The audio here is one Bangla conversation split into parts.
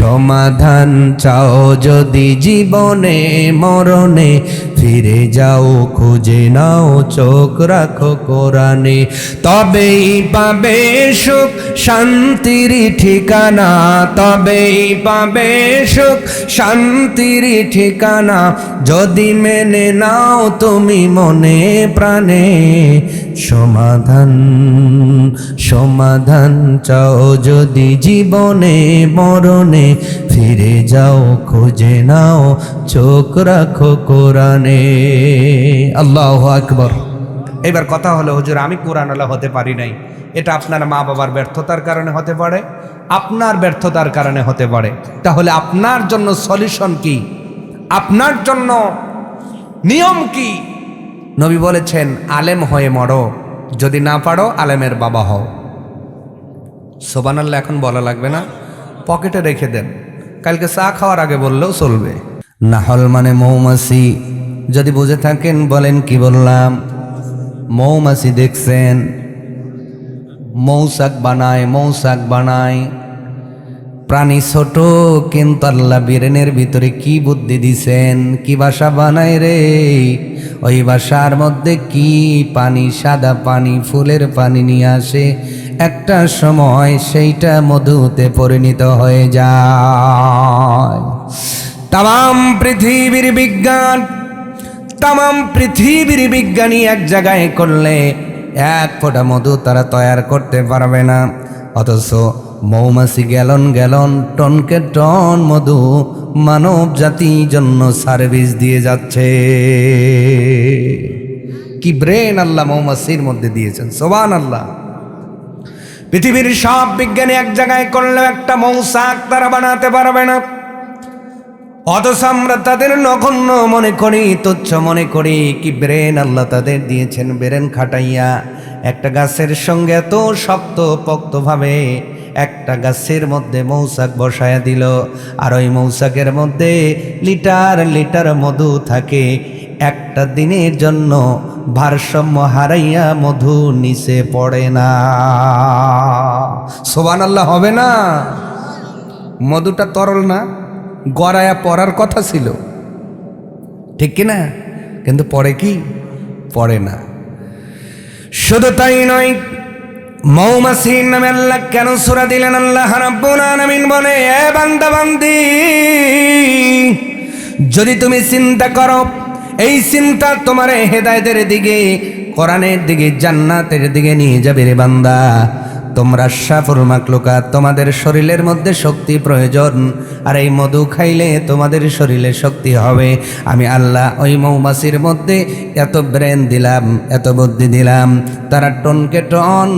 সমাধান চাও যদি জীবনে মরণে, ফিরে যাও খুঁজে নাও চোখ রাখো কোরআনে। তবেই পাবে সুখ শান্তির ঠিকানা, তবেই পাবে সুখ শান্তির ঠিকানা, যদি মেনে নাও তুমি মনে প্রাণে। সমাধান সমাধান চাও যদি জীবনে মরণে, ফিরে যাও খুঁজে নাও চোখ রাখো কোরআনে। আল্লাহু আকবার। এবার কথা হলো, হুজুর আমি কোরআনওয়ালা হতে পারি নাই, এটা আপনার মা বাবার ব্যর্থতার কারণে হতে পারে, আপনার ব্যর্থতার কারণে হতে পারে। তাহলে আপনার জন্য সলিউশন কি, আপনার জন্য নিয়ম কি? নবী বলেছেন আলেম হয়ে মরো, যদি না পারো আলেমের বাবা হও। সুবহানাল্লাহ এখন বলা লাগবে না, পকেটে রেখে দেন, কালকে চা খাওয়ার আগে বললেও চলবে। নাহল মানে মৌমাছি, যদি বুঝে থাকেন বলেন কি বললাম? মৌমাছি দেখছেন, মৌচাক বানায়, মৌচাক বানায়। প্রাণী ছোট, কিন্তু আল্লাহ ব্রেনের ভিতরে কি বুদ্ধি দিছেন, কি বাসা বানায় রে। ওই বাসার মধ্যে কি পানি, সাদা পানি, ফুলের পানি নিয়ে আসে, একটা সময় সেইটা মধুতে পরিণত হয়ে যায়। তাম পৃথিবীর বিজ্ঞান, তাম পৃথিবীর বিজ্ঞানী এক জায়গায় করলে এক ফোঁটা মধু তারা তৈরি করতে পারবে না, অথচ মৌমাছি গ্যালন গ্যালন টনকে টন মধু মানব জাতির জন্য সার্ভিস দিয়ে যাচ্ছে। কি ব্রেন আল্লাহ মৌমাছির মধ্যে দিয়েছেন, সুবহানাল্লাহ। পৃথিবীর সব বিজ্ঞানী এক জায়গায় করলে একটা মৌচাক তারা বানাতে পারবে না, অথচ আমরা তাদের নগণ্য মনে করি, তুচ্ছ মনে করি। কি ব্রেন আল্লাহ তাদের দিয়েছেন, ব্রেন খাটাইয়া একটা গাছের সঙ্গে এত শক্ত পোক্তভাবে একটা গাছের মধ্যে মৌচাক বসায়া দিল, আর ওই মৌচাকের মধ্যে লিটার লিটার মধু থাকে। একটা দিনের জন্য ভারসাম্য হারাইয়া মধু নিচে পড়ে না। সুবহানাল্লাহ হবে না? মধুটা তরল না, গড়ায়া পড়ার কথা ছিল, ঠিক কিনা? কিন্তু পড়ে কি? পড়ে না। শুধু তাই নয়, মৌমাছির নামে আল্লাহ কেন সূরা দিলেন? আল্লাহ রাব্বুল আলামিন বলে, এ বান্দা বান্দি, যদি তুমি চিন্তা করো, এই চিন্তা তোমার হেদায়েতের দিকে, কোরআনের দিকে, জান্নাতের দিকে নিয়ে যাবে রে বান্দা। তোমরা আশরাফুল মাখলুকাত, তোমাদের শরীরের মধ্যে শক্তি প্রয়োজন, আর এই মধু খাইলে তোমাদের শরীরে শক্তি হবে। আমি আল্লাহ ওই মৌমাছির মধ্যে এত ব্রেন দিলাম, এত বুদ্ধি দিলাম, তারা টনকে টন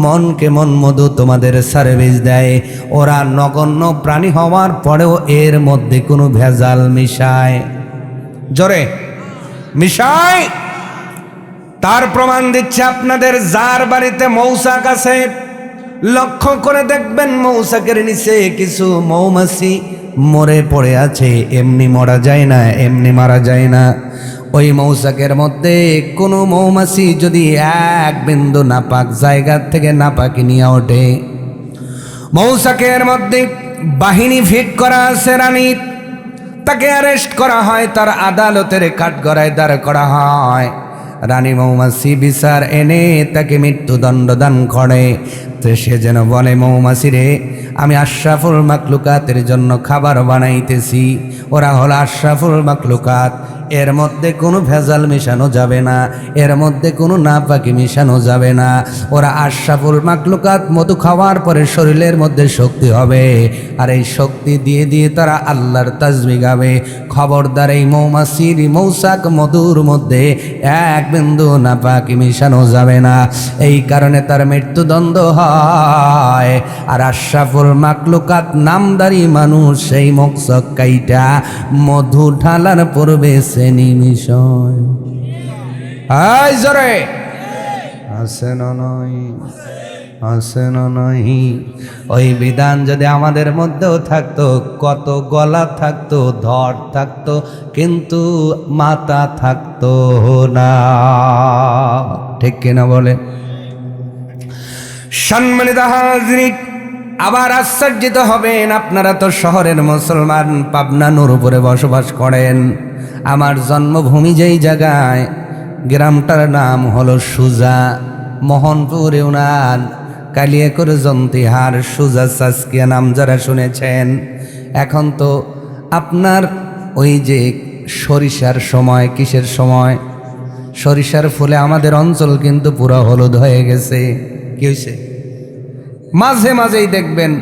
মনকে মন মধু তোমাদের সার্ভিস দেয়। ওরা নগণ্য প্রাণী হওয়ার পরেও এর মধ্যে কোনো ভেজাল মিশায়, জোরে মিশায়। তার প্রমাণ দিচ্ছে আপনাদের যার বাড়িতে মৌচাক আছে, লক্ষ্য করে দেখবেন মৌচাকের নিচে কিছু মৌমাছি মরে পড়ে আছে। এমনি মরা যায় না, এমনি মারা যায় না। ওই মৌচাকের মধ্যে কোনো মৌমাছি যদি এক বিন্দু নাপাক জায়গার থেকে নাপাকি নিয়ে ওঠে, মৌচাকের মধ্যে বাহিনী ফিট করা আছে রানীর, তাকে অ্যারেস্ট করা হয়, তার আদালতের কাঠগড়ায় দাঁড় করা হয়। রানী মৌমাছি বিচার এনে তাকে মৃত্যুদণ্ড দান করে। তো সে যেন বলে, মৌমাছি রে, আমি আশরাফুল মাখলুকাতের জন্য খাবার বানাইতেছি, ওরা হলো আশরাফুল মাখলুকাত, এর মধ্যে কোনো ভেজাল মেশানো যাবে না, এর মধ্যে কোনো নাপাকি মেশানো যাবে না। ওরা আশরাফুল মাখলুকাত, মধু খাওয়ার পরে শরীরের মধ্যে শক্তি হবে, আর এই শক্তি দিয়ে দিয়ে তারা আল্লাহর তাসবিহ গাবে। খবরদার, এই মৌমাছির মৌচাক মধুর মধ্যে এক বিন্দু নাপাকি মেশানো যাবে না, এই কারণে তার মৃত্যুদণ্ড হয়। আর আশরাফুল মাখলুকাত নামদারি মানুষ সেই মৌচাক কাইটা মধু ঢালার পূর্বে নিমিষয় আই জরে আছে না নয়, আছে না নয়। ওই বিধান যদি আমাদের মধ্যেও থাকতো, কত গলা থাকতো, ধর থাকতো, কিন্তু মাথা থাকতো না, ঠিক কিনা বলে? সম্মানিত হাজরিন, আবার আশ্চর্যিত হবেন, আপনারা তো শহরের মুসলমান, পাবনা নূরপুরে বসবাস করেন। আমার জন্মভূমি যেই জায়গায়, গ্রামটার নাম হলো সুজা, মোহনপুর ইউনিয়ন, কালিয়াকৈর জন্তিহার, সুজা সাসকিয়া নাম যারা শুনেছেন। এখন তো আপনার ওই যে সরিষার সময়, কিসের সময়, সরিষার ফুলে আমাদের অঞ্চল কিন্তু পুরো হলুদ হয়ে গেছে। কি হয়েছে? মাঝে মাঝেই দেখবেন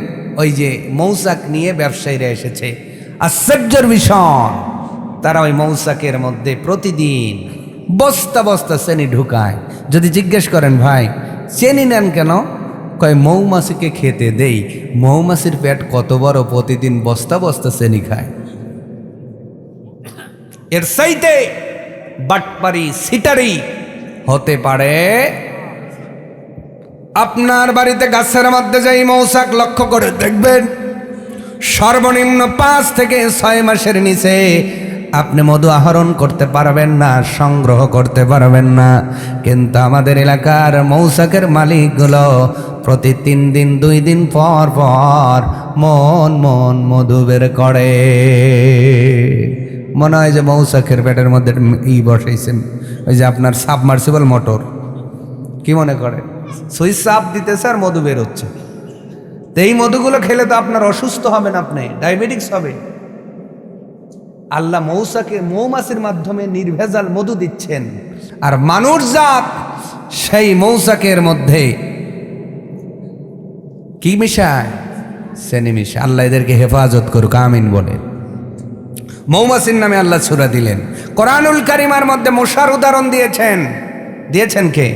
ওই যে মৌচাক নিয়ে ব্যবসায়ীরা এসেছে। আশ্চর্যের বিষয়, তারা ওই মৌচাকের মধ্যে প্রতিদিন বস্তা বস্তা চেনি ঢুকায়। যদি জিজ্ঞেস করেন ভাই চেনি নেন কেন, কয় মৌমাছিকে খেতে দেই। মৌমাছির পেট কত বড়, প্রতিদিন বস্তা বস্তা চেনি খায়। এর চাইতে বাটপারি সিটারি হতে পারে? আপনার বাড়িতে গাছের মধ্যে যাই মৌচাক লক্ষ্য করে দেখবেন, সর্বনিম্ন 5 থেকে 6 মাসের নিচে আপনি মধু আহরণ করতে পারবেন না, সংগ্রহ করতে পারবেন না। কিন্তু আমাদের এলাকার মৌচাকের মালিকগুলো প্রতি 3 দিন 2 দিন পর পর মন মন মধু বের করে। মনে হয় যে মৌচাকের পেটের মধ্যে বসাইছেন, ওই যে আপনার সাবমার্সিবল মোটর, কি মনে করে সুইচ চাপ দিতেছে আর মধু বের হচ্ছে। তো এই মধুগুলো খেলে তো আপনার অসুস্থ হবেন, আপনি ডায়াবেটিক্স হবে। আল্লাহ মৌমাছির মাধ্যমে নির্ভেজাল মধু দিচ্ছেন, আর মানুষ জাত সেই মৌচাকের মধ্যে কি মিশায়? চেনি মিশায়। আল্লাহ এদেরকে হেফাজত করুক, আমিন বলে। মৌমাছির নামে আল্লাহ সূরা দিলেন। কোরআনুল কারীমের মধ্যে মশার উদাহরণ দিয়েছেন কে?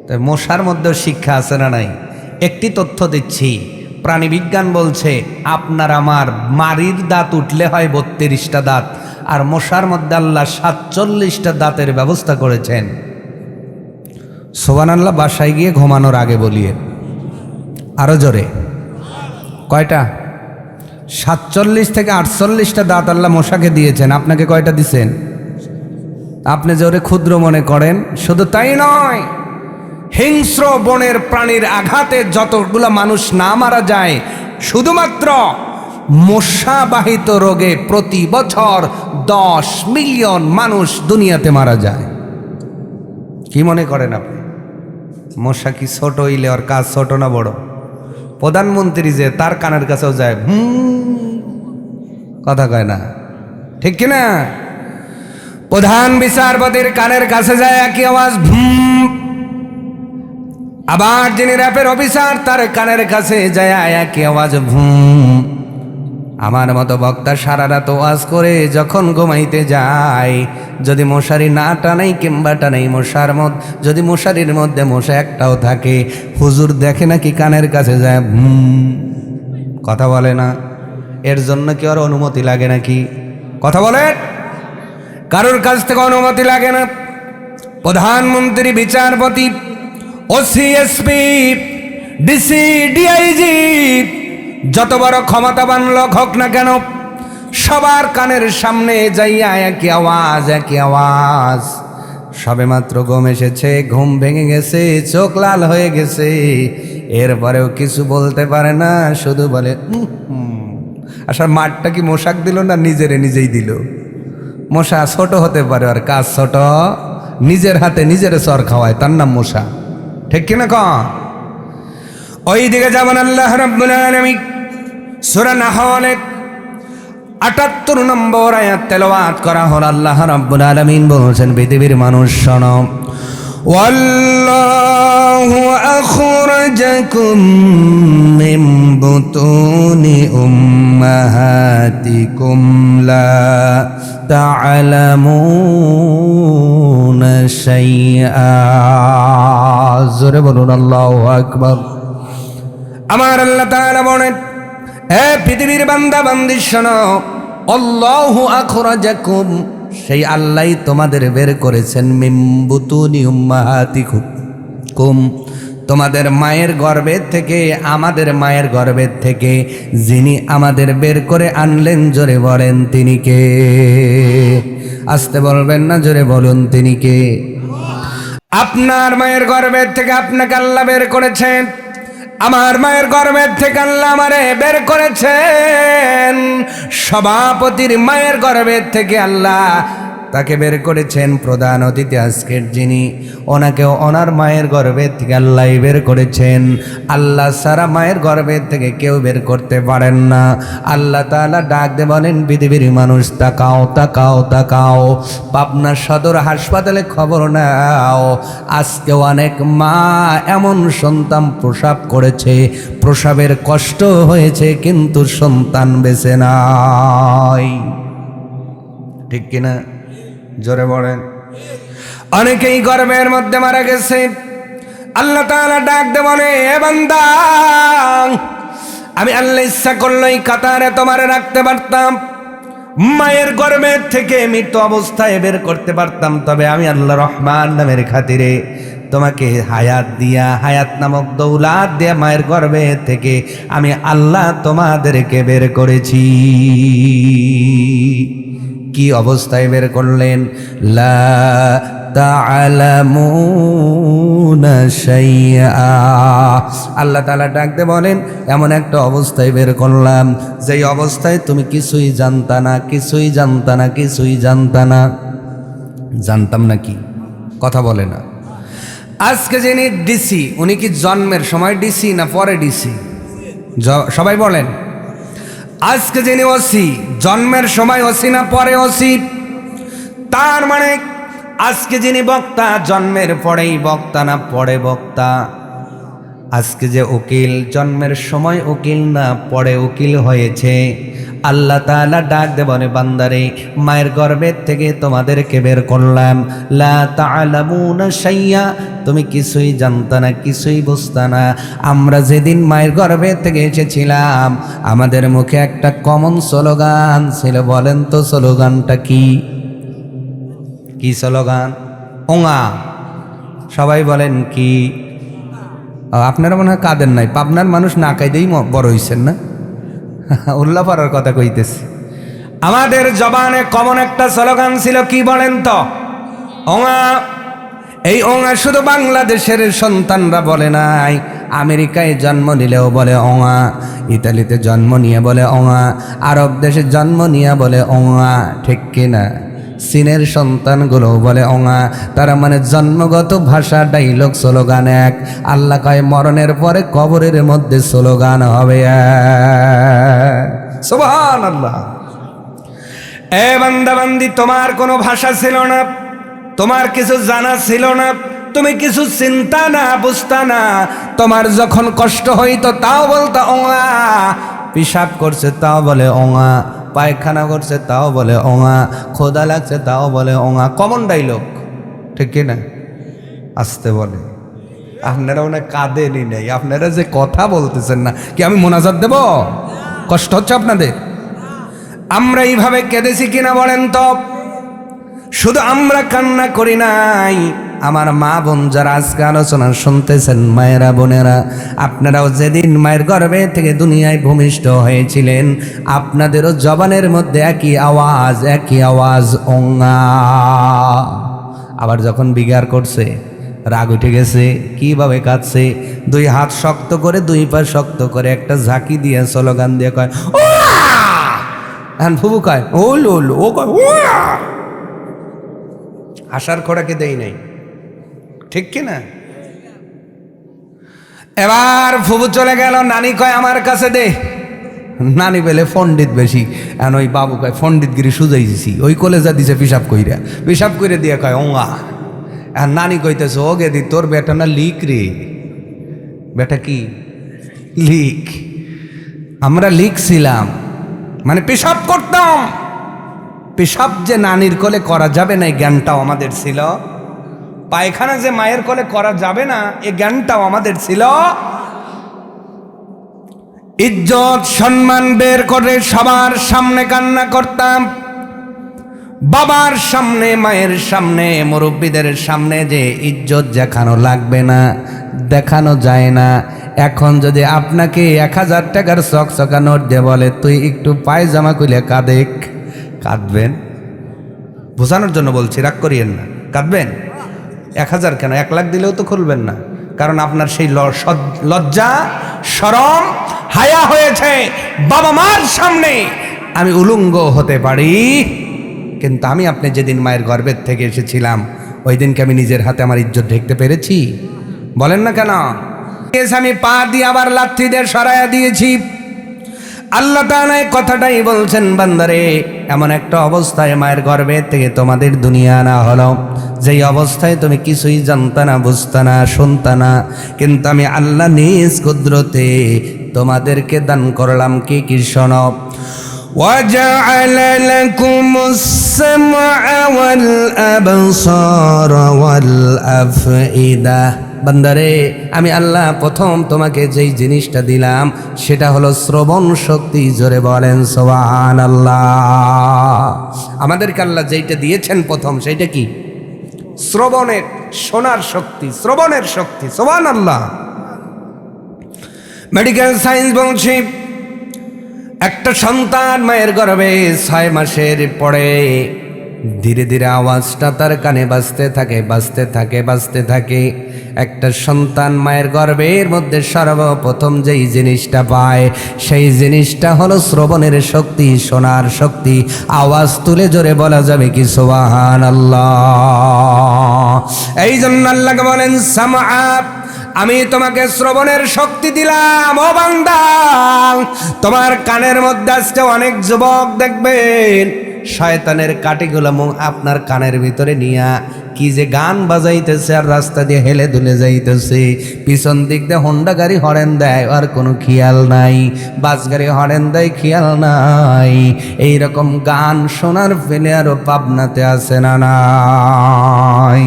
তাই মশার মধ্যেও শিক্ষা আছে না নাই? একটি তথ্য দিচ্ছি, প্রাণী বিজ্ঞান বলছে আপনার আমার মারির দাঁত উঠলে হয় 32টা দাঁত, আর মশার মধ্যে আল্লাহ 47টা দাঁতের ব্যবস্থা করেছেন। সুবহানাল্লাহ। বাসায় গিয়ে ঘুমানোর আগে বলিয়ে আরো জোরে, কয়টা? 47 থেকে 48টা দাঁত আল্লাহ মশাকে দিয়েছেন। আপনাকে কয়টা দিছেন? আপনি জোরে ক্ষুদ্র মনে করেন। শুধু তাই নয়, হিংস্র বনের প্রাণীর আঘাতে যতগুলা মানুষ না মারা যায়, শুধুমাত্র মশাবাহিত রোগে প্রতি বছর 10 মিলিয়ন মানুষ দুনিয়াতে মারা যায়। কি মনে করেন আপনি? মশা কি ছোট হইলে ওর কাজ ছোট না বড়? প্রধানমন্ত্রী যে তার কানের কাছেও যায়, কথা কয় না, ঠিক কিনা? প্রধান বিচারপতির কানের কাছে যায় একই আওয়াজ, আবার যিনি র্যাপের অফিসার তার কানের কাছে যায় একই আওয়াজ, আমার মতো বক্তা সারা রাত ওয়াজ করে যখন ঘুমাইতে যায়, যদি মশারি না টানাই কিংবা টানাই যদি মশারির মধ্যে মশা একটাও থাকে, হুজুর দেখে নাকি কানের কাছে যায়, কথা বলে না। এর জন্য কি আর অনুমতি লাগে নাকি? কথা বলেন। কারোর কাছ থেকে অনুমতি লাগে না। প্রধানমন্ত্রী, বিচারপতি, ওসি, এসপি, ডিসি, ডিআইজি, যত বড় ক্ষমতাবান লোক হোক না কেন, সবার কানের সামনে যাইয়া একই আওয়াজ। সবে মাত্র ঘুম এসেছে, ঘুম ভেঙে গেছে, চোখ লাল হয়ে গেছে, এরপরেও কিছু বলতে পারে না, শুধু বলে আসার। মাঠটা কি মশাক দিল না নিজেই দিল? মশা ছোট হতে পারে, আর কাজ ছোট, নিজের হাতে নিজের চর খাওয়ায়, তার নাম মশা, ঠিক কিনা? ওই দিকে যাবেন আল্লাহ রাব্বুল আলামিন সূরা নাহল ৭৮ নম্বর আয়াত তেলাওয়াত করা হলো। আল্লাহ রাব্বুল আলামিন বলেছেন, পৃথিবীর মানুষ শোনো, ওয়াল্লাহু আখরাজাকুম মিন বুতুনি উম্মাহাতিকুম লা তা'লামুনা শাইআ। জোরে বলুন আল্লাহু আকবার। আমার আল্লাহ তাআলা বলেন, হে পৃথিবীর বান্দা বান্দি শোনো, আল্লাহু আখরাজাকুম, সেই আল্লাহই তোমাদের বের করেছেন, মিন বুতুনি উম্মাহাতিকুম, তোমাদের মায়ের গর্ভের থেকে, আমাদের মায়ের গর্ভের থেকে, যিনি আমাদের বের করে আনলেন, জোরে বলেন তিনি কে? আসতে বলবেন না, জোরে বলুন তিনি কে? আপনার মায়ের গর্ভের থেকে আপনাকে আল্লাহ বের করেছেন। আমার মায়ের গর্ভের থেকে আল্লাহ আমারে বের করেছেন, সভাপতির মায়ের গর্ভের থেকে আল্লাহ তাকে বের করেছেন। প্রধান অতিথি আজকের যিনি, ওনাকেও ওনার মায়ের গর্ভের থেকে আল্লাহ বের করেছেন। আল্লাহ সারা মায়ের গর্ভের থেকে কেউ বের করতে পারেন না। আল্লাহ তাআলা ডাক দিয়ে বলেন, পৃথিবীর মানুষ তাকাও তাকাও তাকাও, পাবনা সদর হাসপাতালে খবর নাও, আজকে অনেক মা এমন সন্তান প্রসব করেছে, প্রসবের কষ্ট হয়েছে কিন্তু সন্তান বেঁচে নাই। ঠিক কিনা? জোরে বলেন। অনেকেই গর্ভের মধ্যে মারা গেছে। আল্লাহ তাআলা ডাক দে বলে, এ বান্দা, আমি আল্লাহ ইচ্ছা করলেই কাতারে তোমারে রাখতে পারতাম, মায়ের গর্ভের থেকে মৃত অবস্থায় বের করতে পারতাম, তবে আমি আল্লাহ রহমান নামের খাতিরে তোমাকে হায়াত দিয়া, হায়াত নামক দৌলাত দিয়া মায়ের গর্ভে থেকে আমি আল্লাহ তোমাদেরকে বের করেছি। কি অবস্থায় বের করলেন? লা তা'লামুনা শাইআ। আল্লাহ তাআলা ডাকতে বলেন, এমন একটা অবস্থায় বের করলাম যেই অবস্থায় তুমি কিছুই জানতা না, কিছুই জানতা না, কিছুই জানতা না। জানতাম না কি? কথা বলে না। আজকে যিনি ডিসি, উনি কি জন্মের সময় ডিসি না পরে ডিসি? সবাই বলেন। আজকে যিনি ওসি, জন্মের সময় ওসি না পরে ওসি? তার মানে আজকে যিনি বক্তা, জন্মের পরেই বক্তা না পরে বক্তা? আজকে যে উকিল, জন্মের সময় উকিল না পরে উকিল হয়েছে। আল্লাহ তাআলা ডাক দে বলে, বান্দারে, মায়ের গর্ভের থেকে তোমাদেরকে বের করলাম, লা তা'লামুনা শাইআ, তুমি কিছুই জানতা না, কিছুই বুঝতা না। আমরা যেদিন মায়ের গর্ভে থেকে এসেছিলাম, আমাদের মুখে একটা কমন স্লোগান ছিল। বলেন তো স্লোগানটা কি? কি স্লোগান? ওঙা। সবাই বলেন কি? আপনারা মনে হয় কাঁদেন নাই, পাবনার মানুষ না কাঁদেই বড় হইছেন না? উল্লাপাড়ার কথা কইতেছি। আমাদের জবানে কমন একটা স্লোগান ছিল, কি বলেন তো? ওঙা। এই ওঙা শুধু বাংলাদেশের সন্তানরা বলে নাই, আমেরিকায় জন্ম নিলেও বলে ওঙা, ইতালিতে জন্ম নিয়ে বলে ওঙা, আরব দেশে জন্ম নিয়ে বলে ওঙা। ঠিক কিনা? চীনের সন্তানগুলো বলে ওঙা। তারা মানে জন্মগত ভাষা, ডাইলগ, স্লোগান এক। আল্লাহ কয়, মরণের পরে কবরের মধ্যে স্লোগান হবে এক। সুবহানাল্লাহ। এ বান্দা বান্দি, তোমার কোনো ভাষা ছিল না, তোমার কিছু জানা ছিল না, তুমি কিছু চিন্তা না, বুঝতা না। তোমার যখন কষ্ট হইতো তাও বলতো ওঙা, পেশাব করছে তাও বলে ওঙা, পায়খানা করছে তাও বলে ওঙা, খোদা লাগছে তাও বলে ওঙা। Common dialogue. ঠিক কিনা? আসতে বলে। আপনারা অনেক কাঁদেনই নেই, আপনারা যে কথা বলতেছেন না, কি আমি মোনাজাত দেব? কষ্ট হচ্ছে আপনাদের? আমরা এইভাবে কেঁদেছি কিনা বলেন তো? শুধু আমরা কান্না করি নাই, আমার মা বোন যারা আজকে আলোচনা শুনতেছেন, মায়েরা বোনেরা, আপনারাও যেদিন মায়ের গর্ভে থেকে দুনিয়ায় ভূমিষ্ঠ হয়েছিলেন, আপনাদেরও জবানের মধ্যে একই আওয়াজ ওঙা। আবার যখন বিগার করছে, রাগ উঠে গেছে, কিভাবে কাঁদছে, দুই হাত শক্ত করে, দুই পা শক্ত করে, একটা ঝাঁকি দিয়ে স্লোগান দিয়ে কয় ফুবু কয় ওল ওল, ও কয় আশার খোড়াকে দেই নাই। ঠিক কিনা? এবার ফুবু চলে গেল, নানি কয় আমার কাছে দে। নানি বেলে পণ্ডিত বেশি, এখন ওই বাবু কয় পণ্ডিতগিরি সুজাইছি, ওই কলেজা দিছে পিসাব করে দিয়ে কয় ওঙা। আর নানি কইতেছে, ও গেদি তোর বেটা না লিক রে। বেটা কি? লিক। আমরা লিখছিলাম মানে পেশাব করতাম। পেশাব যে নানির কোলে করা যাবে না, এই জ্ঞানটাও আমাদের ছিল। পায়খানা যে মায়ের কোলে করা যাবে না, এই জ্ঞানটাও আমাদের ছিল। ইজ্জত সম্মান বের করে সবার সামনে কান্না করতাম, বাবার সামনে, মায়ের সামনে, মুরব্বীদের সামনে যে ইজ্জত দেখানো লাগবে না, দেখানো যায় না। এখন যদি আপনাকে 1000 টাকার চকচকা নোট দিয়ে বলে তুই একটু পায়জামা খুলে কাঁদেক, কাঁদবেন? বোঝানোর জন্য বলছি, রাগ করিয়েন না। কাঁদবেন? 1000 কেন, 1 লাখ দিলেও তো খুলবেন না। কারণ আপনার সেই লজ্জা শরম হায়া হয়েছে। বাবা মার সামনে আমি উলঙ্গ হতে পারি, কিন্তু আমি আপনি যেদিন মায়ের গর্ভের থেকে এসেছিলাম ওই দিনকে আমি নিজের হাতে আমার ইজ্জত ঢেকতে পেরেছি? বলেন না কেন? আমি পা দিয়ে আবার লাথি দিয়ে সরাইয়া দিয়েছি। আল্লাহ তাআলা এই কথাটাই বলছেন, বান্দারে এমন একটা অবস্থায় মায়ের গর্ভে থেকে তোমাদের দুনিয়া আনা হলো, যেই অবস্থায় তুমি কিছুই জানতা না, বুঝতা না, শুনতা না, কিন্তু আমি আল্লাহ নিজ কুদরতে তোমাদেরকে দান করলাম কি কি শোনো। وَجَعَلَ لَكُمُ السَّمْعَ وَالْأَبْصَارَ وَالْأَفْئِدَةَ। বান্দারে আমি আল্লাহ প্রথম তোমাকে যেই জিনিসটা দিলাম সেটা হলো শ্রবণ শক্তি। জোরে বলেন সুবহানাল্লাহ। আমাদেরকে আল্লাহ যেইটা দিয়েছেন প্রথম, সেইটা কি? শ্রবণের, শোনার শক্তি, শ্রবণের শক্তি। সুবহানাল্লাহ। মেডিকেল সায়েন্স বলছে একটা সন্তান মায়ের গর্ভে 6 মাসের পরে ধীরে ধীরে আওয়াজটা তার কানে বাজতে থাকে, বাজতে থাকে, বাজতে থাকে। একটা সন্তান মায়ের গর্ভের মধ্যে সর্বপ্রথম যেই জিনিসটা পায় সেই জিনিসটা হলো শ্রবণের শক্তি, শোনার শক্তি। আওয়াজ তুলে জোরে বলা যাবে কি সুবহানাল্লাহ? এই জন্য আল্লাহকে বলেন সামআ, আমি তোমাকে শ্রবণের শক্তি দিলাম। ও বান্দা, তোমার কানের মধ্যে আজকে অনেক যুবক দেখবেন শয়তানের কাঠিগুলো আপনার কানের ভিতরে নিয়া কি যে গান বাজাইতেছে আর রাস্তা দিয়ে হেলে দুলে যাইতেছে। পিছন দিক দিয়ে হোন্ডা গাড়ি হরেন দেয় আর কোনো খেয়াল নাই, বাস গাড়ি হরেন দেয় খেয়াল নাই। এইরকম গান শোনার ফেলে আরো পাবনাতে আছে না নাই?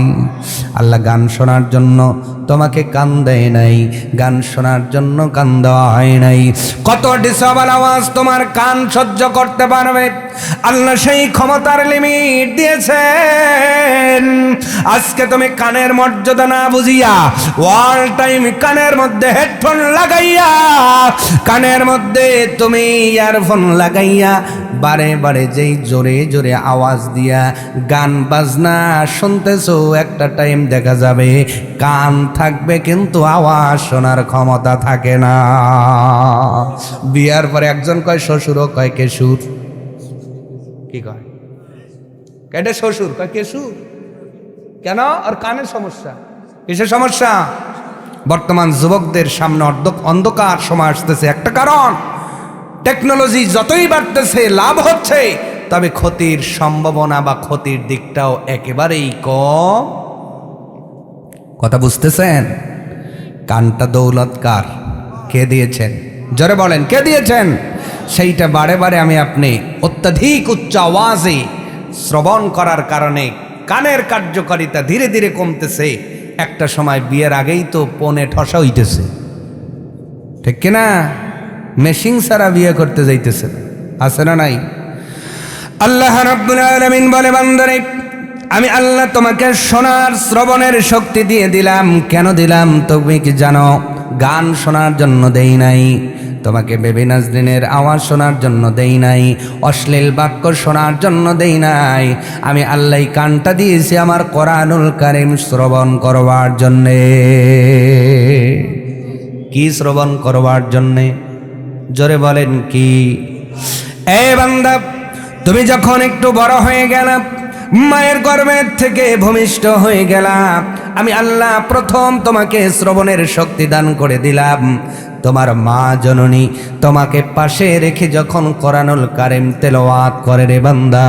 আল্লাহ গান শোনার জন্য তোমাকে কান দেয় নাই, গান শোনার জন্য কান দেওয়া হয় নাই। কত ডিসেবল আওয়াজ তোমার কান সহ্য করতে পারবে আল্লাহ সেই ক্ষমতার লিমিট দিয়েছেন। আজকে তুমি কানের মর্যাদা না বুঝিয়া অল টাইম কানের মধ্যে হেডফোন লাগাইয়া, কানের মধ্যে তুমি ইয়ারফোন লাগাইয়া বারে বারে যেই জোরে জোরে আওয়াজ দিয়া গান বাজনা শুনতেছো, একটা টাইম দেখা যাবে কান থাকবে কিন্তু আওয়াজ শোনার ক্ষমতা থাকে না। বিয়ার পরে একজন কয় শ্বশুরও কয় কেশুর। কি কয়? কেটে শ্বশুর কয় কেশুর। কেন? আর কানের সমস্যা। কিসের সমস্যা? বর্তমান যুবকদের সামনে অন্ধকার সময় আসতেছে, একটা কারণ টেকনোলজি যতই বাড়তেছে লাভ হচ্ছে, তবে ক্ষতির সম্ভাবনা বা ক্ষতির দিকটাও একেবারেই কম। কথা বুঝতেছেন? কানটা দৌলত কার? কে দিয়েছেন? জোরে বলেন কে দিয়েছেন? সেইটা বারে বারে আমি আপনি অত্যাধিক উচ্চ আওয়াজে শ্রবণ করার কারণে কানের কার্যকারিতা ধীরে ধীরে কমতেছে। একটা সময় বিয়ের আগেই তো পনে ঠসা হইতেছে, ঠিক কিনা? মেশিন ছাড়া বিয়ে করতে যাইতেছে, আছে না নাই? আল্লাহ রাব্বুল আলামিন বলে, বান্দারে আমি আল্লাহ তোমাকে শোনার শ্রবণের শক্তি দিয়ে দিলাম। কেন দিলাম তুমি কি জানো? গান শোনার জন্য দেই নাই তোমাকে, বেবি নাজরিনের আওয়াজ শোনার জন্য দেই নাই, অশ্লীল বাক্য শোনার জন্য দেই নাই। আমি আল্লাহ কানটা দিয়েছি আমার কোরআনুল কারীম শ্রবণ করবার জন্যে। কি শ্রবণ করবার জন্যে? জোরে বলেন কি? এ বান্দা, তুমি যখন একটু বড় হয়ে গেলা, মায়ের গর্ভের থেকে ভূমিষ্ঠ হয়ে গেলাম, আমি আল্লাহ প্রথম তোমাকে শ্রবণের শক্তি দান করে দিলাম। তোমার মা জননী তোমাকে পাশে রেখে যখন কোরআনুল কারীম তেলাওয়াত করে রে বান্দা,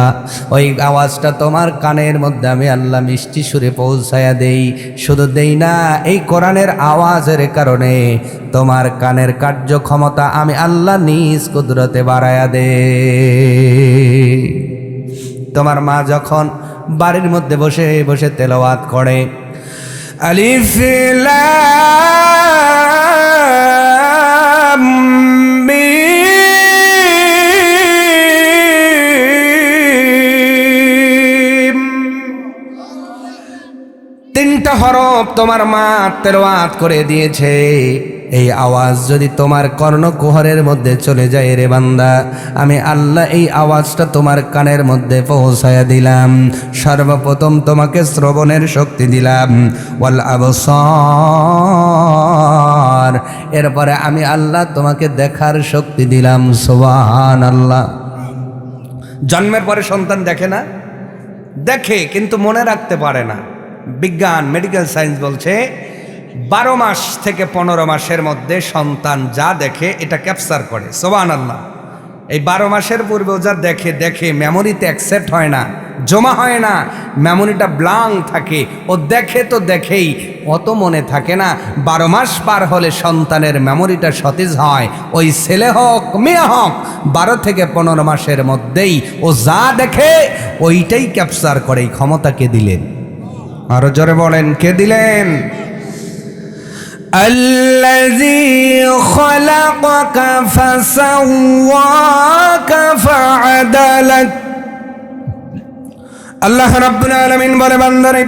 ওই আওয়াজটা তোমার কানের মধ্যে আমি আল্লাহ মিষ্টি সুরে পৌঁছায়া দেই। শুধু দেই না, এই কোরআনের আওয়াজের কারণে তোমার কানের কার্যক্ষমতা আমি আল্লাহ নিজ কুদরতে বাড়ায়া দে। তোমার মা যখন বাড়ির মধ্যে বসে বসে তেলাওয়াত করে, আলিফ লাম মিম, তিনটা হরফ তোমার মা তেলাওয়াত করে দিয়েছে। এই আওয়াজ যদি তোমার কর্ণকুহরের মধ্যে চলে যায় রে বান্দা, আমি আল্লাহ এই আওয়াজটা তোমার কানের মধ্যে পৌঁছায়া দিলাম। সর্বপ্রথম তোমাকে শ্রবণের শক্তি দিলাম, ওয়াল আবসার, এরপরে আমি আল্লাহ তোমাকে দেখার শক্তি দিলাম। সুবহানাল্লাহ। জন্মের পরে সন্তান দেখে না? দেখে, কিন্তু মনে রাখতে পারে না। বিজ্ঞান, মেডিকেল সায়েন্স বলছে 12 মাস থেকে 15 মাসের মধ্যে সন্তান যা দেখে এটা ক্যাপচার করে। সুবহানাল্লাহ। এই 12 মাসের পূর্বেও যা দেখে দেখে মেমোরিতে অ্যাকসেপ্ট হয় না, জমা হয় না, মেমোরিটা ব্লাঙ্ক থাকে। ও দেখে তো দেখেই, অত মনে থাকে না। 12 মাস পার হলে সন্তানের মেমোরিটা সতেজ হয়। ওই ছেলে হোক মেয়ে হোক, 12 থেকে 15 মাসের মধ্যেই ও যা দেখে ওইটাই ক্যাপচার করে। এই ক্ষমতা কে দিলেন? আরো জোরে বলেন, কে দিলেন? الذي خلقك فسواك فعدلك। আল্লাহ রাব্বুল আলামিন বলে, বান্দারে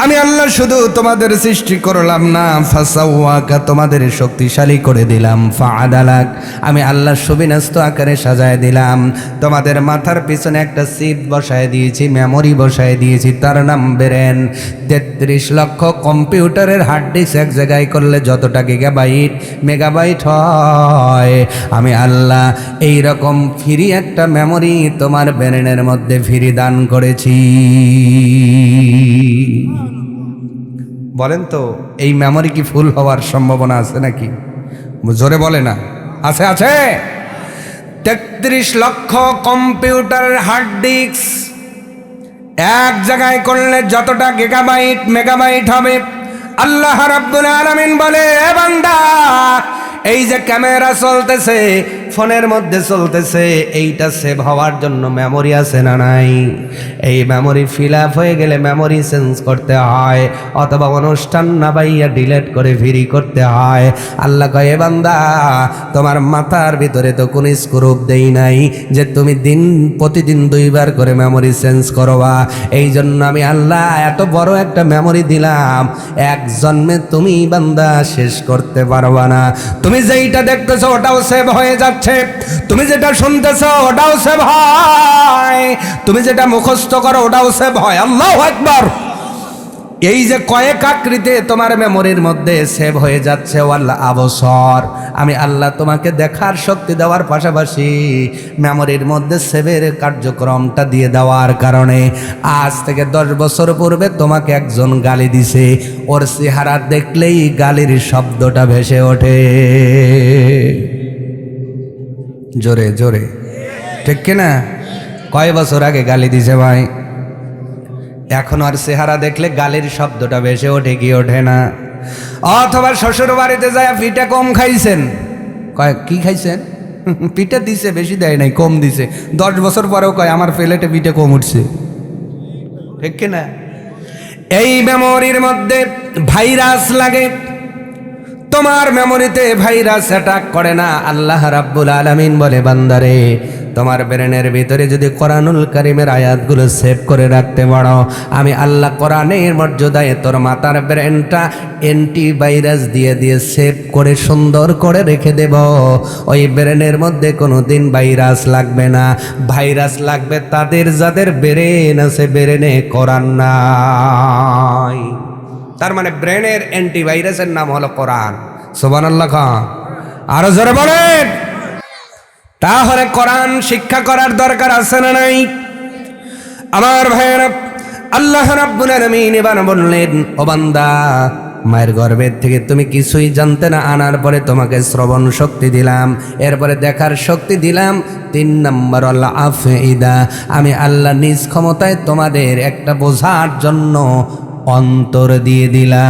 আমি আল্লাহ শুধু তোমাদের সৃষ্টি করলাম না, ফাসাওয়াকা তোমাদের শক্তিশালী করে দিলাম, ফাআদালাক আমি আল্লাহ সুবিন্যস্ত আকারে সাজায় দিলাম। তোমাদের মাথার পিছনে একটা চিপ বসায় দিয়েছি, মেমোরি বসায় দিয়েছি, তার নাম ব্রেন। 33 লক্ষ কম্পিউটারের হার্ড ডিস্ক এক জায়গায় করলে যতটা গিগাবাইট মেগাবাইট হয়, আমি আল্লাহ এই রকম ফ্রি একটা মেমোরি তোমার ব্রেনের মধ্যে ফ্রি দান করেছি। বলেন তো, এই মেমোরি কি ফুল হওয়ার সম্ভাবনা আছে নাকি? জোরে বলে না, আছে? আছে। 33 লক্ষ কম্পিউটারের হার্ড ডিস্ক এক জায়গায় করলে যতটা গিগাবাইট মেগাবাইট হবে, আল্লাহ রাব্বুল আলামিন বলে, এ বান্দা এই যে ক্যামেরা চলতেছে, ফোনের মধ্যে চলতেছে, এইটা সেভ হওয়ার জন্য মেমোরি আছে না নাই? এই মেমোরি ফিল আপ হয়ে গেলে মেমোরি চেঞ্জ করতে হয়, অথবা অনুষ্ঠান না পাইয়া ডিলিট করে ফ্রি করতে হয়। আল্লাহ কয়, এ বান্দা তোমার মাথার ভিতরে তো কোন স্ক্রুপ দেই নাই যে তুমি প্রতিদিন 2 বার করে মেমোরি চেঞ্জ করবা। এই জন্য আমি আল্লাহ এত বড় একটা মেমোরি দিলাম, এক জন্মে তুমি বান্দা শেষ করতে পারবা না। তুমি যেইটা দেখতেছো ওটাও সেভ হয়ে যাচ্ছে, তুমি যেটা শুনতেছো ওটাও সেভ হয়, তুমি যেটা মুখস্থ করো ওটাও সেভ হয়। আল্লাহু আকবার। এই যে কয়েক আকৃতিতে তোমার মেমোরির মধ্যে সেভ হয়ে যাচ্ছে, ওয়াল্লাহ আবসর আমি আল্লাহ তোমাকে দেখার শক্তি দেওয়ার পাশাপাশি মেমোরির মধ্যে সেভের কার্যক্রমটা দিয়ে দেওয়ার কারণে আজ থেকে 10 বছর পূর্বে তোমাকে একজন গালি দিছে, ওর চেহারা দেখলেই গালির শব্দটা ভেসে ওঠে। জোরে জোরে ঠিক কিনা? কয় বছর আগে গালি দিছে ভাই, এখন আর চেহারা দেখলে গালির শব্দটা ভেসে ওঠে কি ওঠে না? অথবা শ্বশুর বাড়িতে যায় পিঠা কম খাইছেন, কয় কি খাইছেন? পিঠা দিছে, বেশি দেয় নাই, কম দিছে। 10 বছর পরেও কয় আমার প্লেটে পিঠা কম উঠছে, ঠিক কিনা? এই মেমোরির মধ্যে ভাইরাস লাগে, তোমার মেমোরিতে ভাইরাস অ্যাটাক করে না। আল্লাহ রাব্বুল আলামিন বলে, বান্দারে তোমার ব্রেনের ভিতরে যদি কোরআনুল কারীমের আয়াতগুলো সেভ করে রাখতে পারো, আমি আল্লাহ কোরআনের মর্যাদায় তোর মাথার ব্রেনটা অ্যান্টিভাইরাস দিয়ে দিয়ে সেভ করে সুন্দর করে রেখে দেব। ওই ব্রেনের মধ্যে কোনোদিন ভাইরাস লাগবে না। ভাইরাস লাগবে তাদের যাদের ব্রেন আছে, ব্রেনে কোরআন নাই। তার মানে ব্রেনের অ্যান্টিভাইরাসের নাম হলো কোরআন। সুবহানাল্লাহ খান, আরো জোরে বলেন। তাহলে কোরআন শিক্ষা করার দরকার আছে না নাই? আমার ভাইয়েরা, আল্লাহ রাব্বুল আলামিন এবার বললেন, ও বান্দা মায়ের গর্ভের থেকে তুমি কিছুই জানতে না, আনার পরে তোমাকে শ্রবণ শক্তি দিলাম, এরপরে দেখার শক্তি দিলাম। 3 নম্বর আল্লাহ আফইদা, আমি আল্লাহ নিজ ক্ষমতায় তোমাদের একটা বোঝার জন্য অন্তর দিয়ে দিলাম।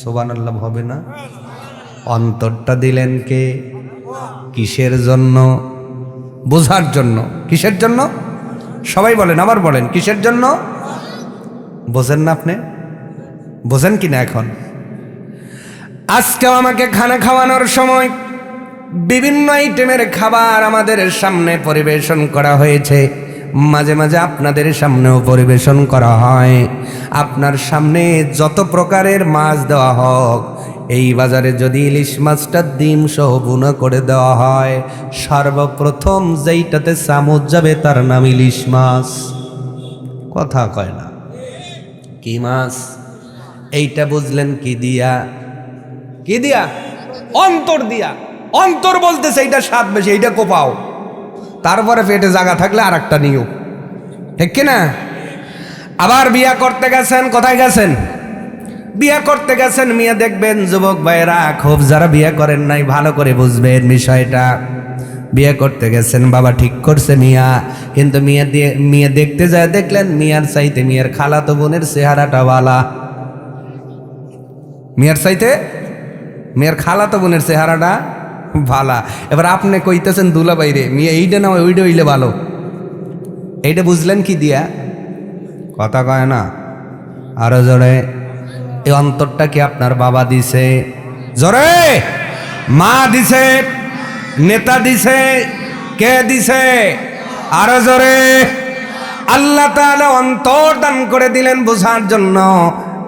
সুবহানাল্লাহ হবে না? অন্তরটা দিলেন কে? কিসের জন্য? বোঝার জন্য। কিসের জন্য? সবাই বলেন, আবার বলেন, কিসের জন্য? বোঝেন না আপনি? বোঝেন কিনা এখন? আজকেও আমাকে খানা খাওয়ানোর সময় বিভিন্ন আইটেমের খাবার আমাদের সামনে পরিবেশন করা হয়েছে। মাঝে মাঝে আপনাদের সামনেও পরিবেশন করা হয়। আপনার সামনে যত প্রকারের মাছ দেওয়া হোক, এই বাজারে যদি ইলিশ মাছটা ডিম সহ বুনা করে দেওয়া হয়, সর্বপ্রথম যেইটাতে চামচ যাবে তার নাম ইলিশ মাছ। কথা কয় না? কি মাছ? এইটা বুঝলেন কি দিয়া? কি দিয়া? অন্তর দিয়া। অন্তর বলতেছে এইটা স্বাদ বেশি, এইটা কোপাও। তারপরে পেটে জায়গা থাকলে আর একটা নিও, ঠিক কিনা? আবার বিয়া করতে গেছেন, কোথায় গেছেন? বিয়া করতে গেছেন, মেয়ে দেখবেন। যুবক ভাইয়েরা, খুব যারা বিয়ে করেন নাই ভালো করে বুঝবেন বিষয়টা। বিয়ে করতে গেছেন, বাবা ঠিক করছে মিয়া, কিন্তু মেয়ে দেখতে যায় দেখলেন মিয়ার চাইতে মেয়ের খালাতো বোনের চেহারাটা বালা। মেয়ের চাইতে মেয়ের খালাতো বোনের চেহারাটা ভালা। এবার আপনি কইতেছেন দুলা বাইরে, মেয়ে এইটা না ওইটা হইলে ভালো। এইটা বুঝলেন কি দিয়া? কথা কয় না? আরো জোরে। এই অন্তরটা কি আপনার বাবা দিছে? জোরে। মা দিছে? নেতা দিছে? কে দিছে? আরো জোরে। আল্লাহ তাআলা অন্তর দান করে দিলেন বোঝার জন্য।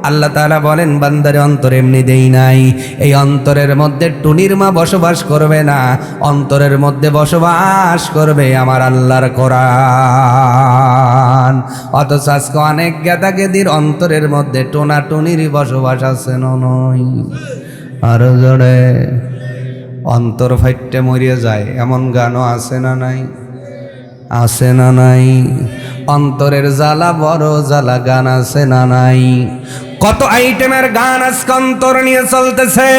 আল্লাহ তাআলা বলেন, বান্দারে অন্তর এমনি দেই নাই, এই অন্তরের মধ্যে টুনির মা বসবাস করবে না, অন্তরের মধ্যে বসবাস করবে আমার আল্লাহর কোরআন। অথচ আজকে অনেক গেদাগেদির অন্তরের মধ্যে টোনা টুনিরই বসবাস আছে নয়। আরো জোরে। অন্তর ফাইটে মরিয়ে যায় এমন গানও আছে না নাই? আছে না নাই? অন্তরের জ্বালা বড় জ্বালা গান আছে না নাই? কত আইটেমের গান আজকে অন্তর নিয়ে চলতেছে।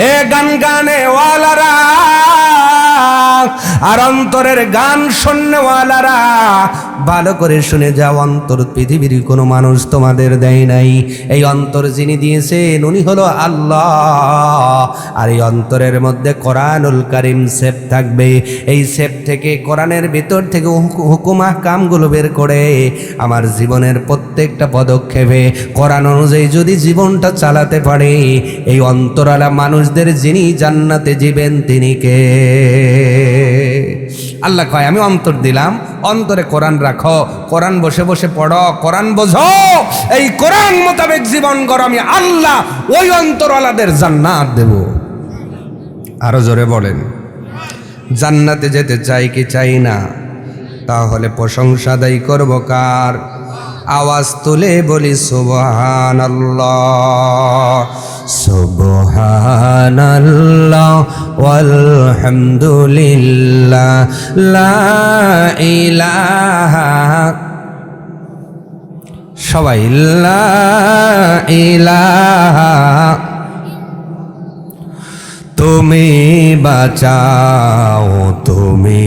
এ গান গানে ওয়ালারা আর অন্তরের গান শুননেওয়ালারা ভালো করে শুনে যাও, অন্তর পৃথিবীর কোনো মানুষ তোমাদের দেয় নাই। এই অন্তর যিনি দিয়েছেন উনি হলো আল্লাহ। আর এই অন্তরের মধ্যে কোরআনুল কারীম সেফ থাকবে। এই সেফ থেকে, কোরআনের ভিতর থেকে হুকুম আহকামগুলো বের করে আমার জীবনের প্রত্যেকটা পদক্ষেপে কোরআন অনুযায়ী যদি জীবনটা চালাতে পারে, এই অন্তরালা মানুষদের যিনি জান্নাতে যাবেন তিনি কে? আল্লাহ কয়, আমি অন্তর দিলাম, অন্তরে কোরআন রাখো, কোরআন বসে বসে পড়ো, কোরআন বোঝো, এই কোরআন মোতাবেক জীবন গড়ো, আমি আল্লাহ ওই অন্তরওয়ালাদের জান্নাত দেব। আরো জোরে বলেন। জান্নাতে যেতে চাই কি চাই না? তাহলে প্রশংসা দায়ী করব কার? আওয়াজ তুলে বলি সুবহানাল্লাহ, সুবহানাল্লাহ ওয়ালহামদুলিল্লাহ, লা ইলাহা, সবাই লা ইলাহা, তুমি বাঁচাও তুমি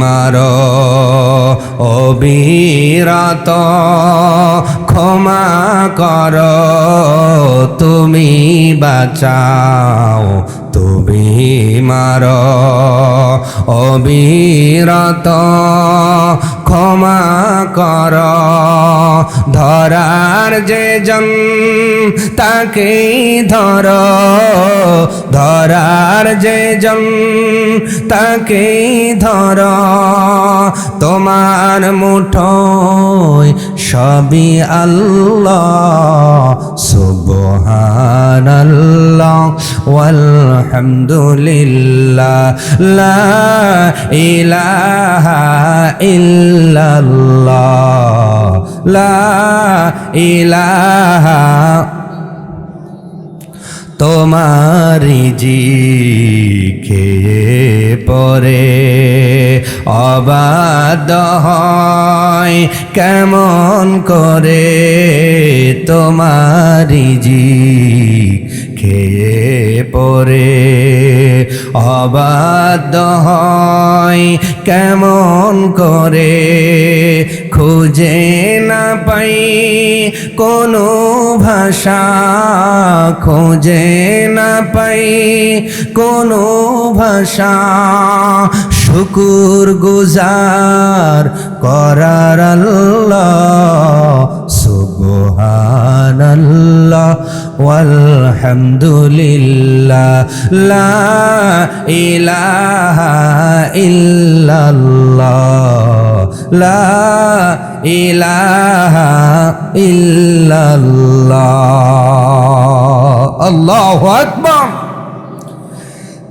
মারো, অবিরত ক্ষমা করো, তুমি বাঁচাও তুমি মারো, অবিরত ক্ষমা করো। ধরার যে জন তাকেই ধরো, ধরার যে জন তাকেই ধরো, তোমার মুঠোয় সবই আল্লাহ, সুবহানাল্লাহ ওয়ালহামদুলিল্লাহ, লা ইলাহা ইল্লাল্লাহ, লা ইলাহা। তোমারি জি খেয়ে পরে অবাধ্য হয় কেমন করে, তোমারি জি খেয়ে পরে অবাধ্য হয় কেমন করে, খুঁজে না পাই কোনো ভাষা, খুঁজে না পাই কোনো ভাষা, শুকুর গুজার করার আল্লাহ, সুবহানাল্লাহ ওয়ালহামদুলিল্লাহ, লা ইলাহা ইল্লাল্লাহ, লা ইলাহা ইল্লাল্লাহ। আল্লাহু আকবার।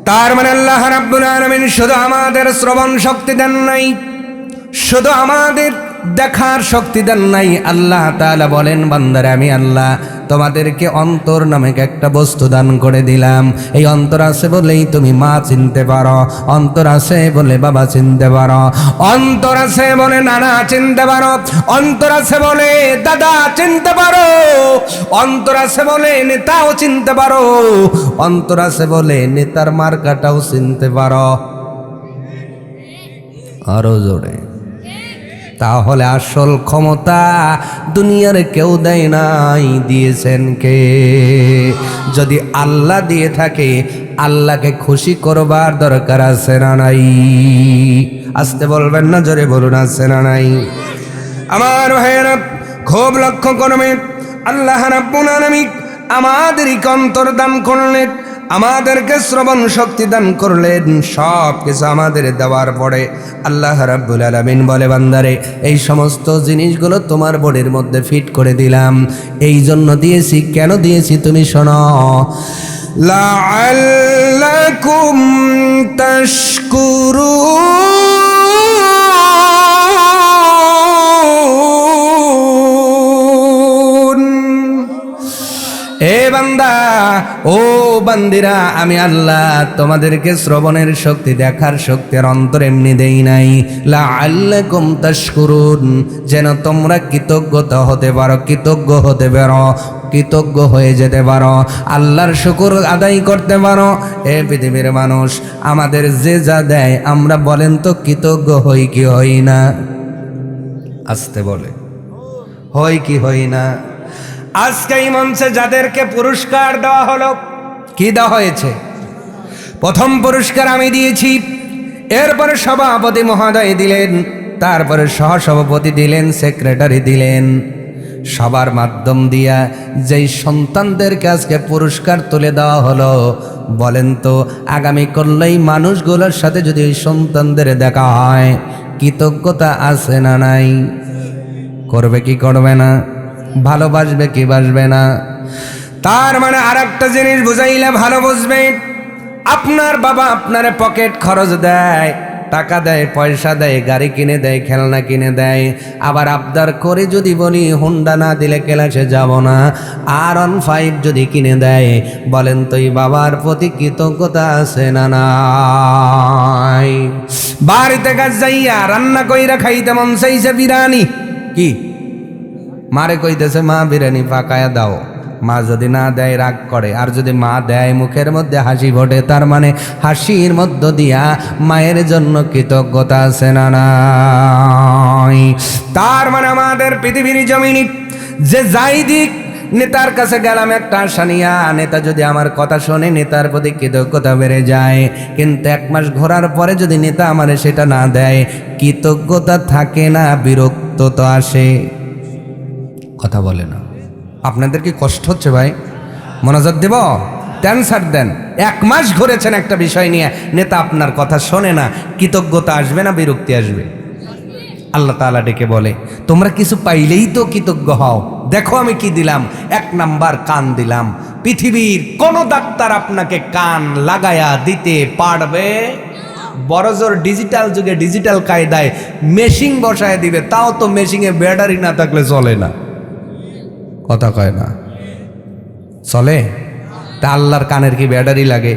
তার মানে আল্লাহ রাব্বুল আলামিন শুধু আমাদের শ্রবণ শক্তি দেন নাই, শুধু আমাদের দেখার শক্তি দেন নাই। আল্লাহ তাআলা বলেন, বান্দারে আমি আল্লাহ তোমাদেরকে অন্তর নামে একটা বস্তু দান করে দিলাম। এই অন্তর আছে বলেই তুমি মা চিনতে পারো, অন্তর আছে বলে বাবা চিনতে পারো, অন্তর আছে বলে নানা চিনতে পারো, অন্তর আছে বলে দাদা চিনতে পারো, অন্তর আছে বলে নেতাও চিনতে পারো, অন্তর আছে বলে নেতার মার্কাটাও চিনতে পারো। আরো জোরে। তাহলে আসল ক্ষমতা দুনিয়ার কেউ দেয় নাই, দিয়েছেন কে? যদি আল্লাহ দিয়ে থাকে, আল্লাহকে খুশি করবার দরকার আছে না নাই? আসতে বলবেন না, জোরে বলুন, আছে না নাই? আমার ভাইয়েরা খুব লক্ষ্য করবেন, আল্লাহ রাব্বুল আলামিন আমাদেরকে অন্তর দান করলেন, আমাদেরকে শ্রবণ শক্তি দান করলেন। সব কিছু আমাদের দেওয়ার পরে আল্লাহ রাব্বুল আলামিন বলে, বান্দারে এই সমস্ত জিনিসগুলো তোমার বডির মধ্যে ফিট করে দিলাম। এই জন্য দিয়েছি। কেন দিয়েছি তুমি শোনো, লাআল্লাকুম তাশকুরুন। এ বান্দা, ও বান্দিরা, আমি আল্লাহ তোমাদেরকে শ্রবণের শক্তি, দেখার শক্তির অন্তর এমনি দেই নাই, লাআল্লাকুম তাশকুরুন, যেন তোমরা কৃতজ্ঞতা হতে পারো, কৃতজ্ঞ হতে পারো, কৃতজ্ঞ হয়ে যেতে পারো, আল্লাহর শুকর আদায় করতে পারো। এ পৃথিবীর মানুষ, আমাদের যে যা দেয় আমরা বলেন তো কৃতজ্ঞ হই কি হই না? আসতে বলে, হই কি হই না? আজকে এই মঞ্চে যাদেরকে পুরস্কার দেওয়া হলো, কি দেওয়া হয়েছে? প্রথম পুরস্কার আমি দিয়েছি, এরপরে সভাপতি মহোদয় দিলেন, তারপরে সহসভাপতি দিলেন, সেক্রেটারি দিলেন। সবার মাধ্যম দিয়া যেই সন্তানদেরকে আজকে পুরস্কার তুলে দেওয়া হলো, বলেন তো আগামী করলেই মানুষগুলোর সাথে যদি ওই সন্তানদের দেখা হয়, কৃতজ্ঞতা আছে না নাই? করবে কি করবে না? ভালোবাসবে কি বাসবে না? তার মানে আর একটা জিনিস বুঝাইলে ভালো বুঝবে। আপনার বাবা আপনার পকেট খরচ দেয়, টাকা দেয়, পয়সা দেয়, গাড়ি কিনে দেয়, খেলনা কিনে দেয়, আবার আবদার করে যদি বলি হুন্ডা না দিলে ক্লাসে যাব না, R15 যদি কিনে দেয়, বলেন তো এই বাবার প্রতি কৃতজ্ঞতা আছে না নাই? বাড়িতে কাজ যাইয়া রান্না কইরা খাইতে মন চাইছে বিরিয়ানি, কি মারে কইতেছে মা বিরিয়ানি পাকায়া দাও, মা যদি না দেয় রাগ করে, আর যদি মা দেয় মুখের মধ্যে হাসি ফোটে, তার মানে হাসির মধ্য দিয়া মায়ের জন্য কৃতজ্ঞতা আছে না নাই? তার মানে আমাদের পৃথিবীর জমিনে যে যাই দিক, নেতার কাছে গেলাম একটা আশা নিয়া, নেতা যদি আমার কথা শোনে, নেতার প্রতি কৃতজ্ঞতা বেড়ে যায়। কিন্তু 1 মাস ঘোরার পরে যদি নেতা আমারে সেটা না দেয়, কৃতজ্ঞতা থাকে না, বিরক্ত তো আসে। কথা বলে না। আপনাদের কি কষ্ট হচ্ছে ভাই? মনোযোগ দেব, অ্যান্সার দেন। 1 মাস ঘুরেছেন একটা বিষয় নিয়ে, নেতা আপনার কথা শোনে না, কৃতজ্ঞতা আসবে না বিরক্তি আসবে? আল্লাহ তাআলা ডেকে বলে, তোমরা কিছু পাইলেই তো কৃতজ্ঞ হও। দেখো আমি কি দিলাম। 1 নাম্বার কান দিলাম। পৃথিবীর কোন ডাক্তার আপনাকে কান লাগায়া দিতে পারবে? বড়জোর ডিজিটাল যুগে ডিজিটাল কায়দায় মেশিন বসায় দিবে, তাও তো মেশিনে ব্যাটারি না থাকলে চলে না। কথা কয় না, চলে? তা আল্লাহর কানের কি ব্যাটারি লাগে?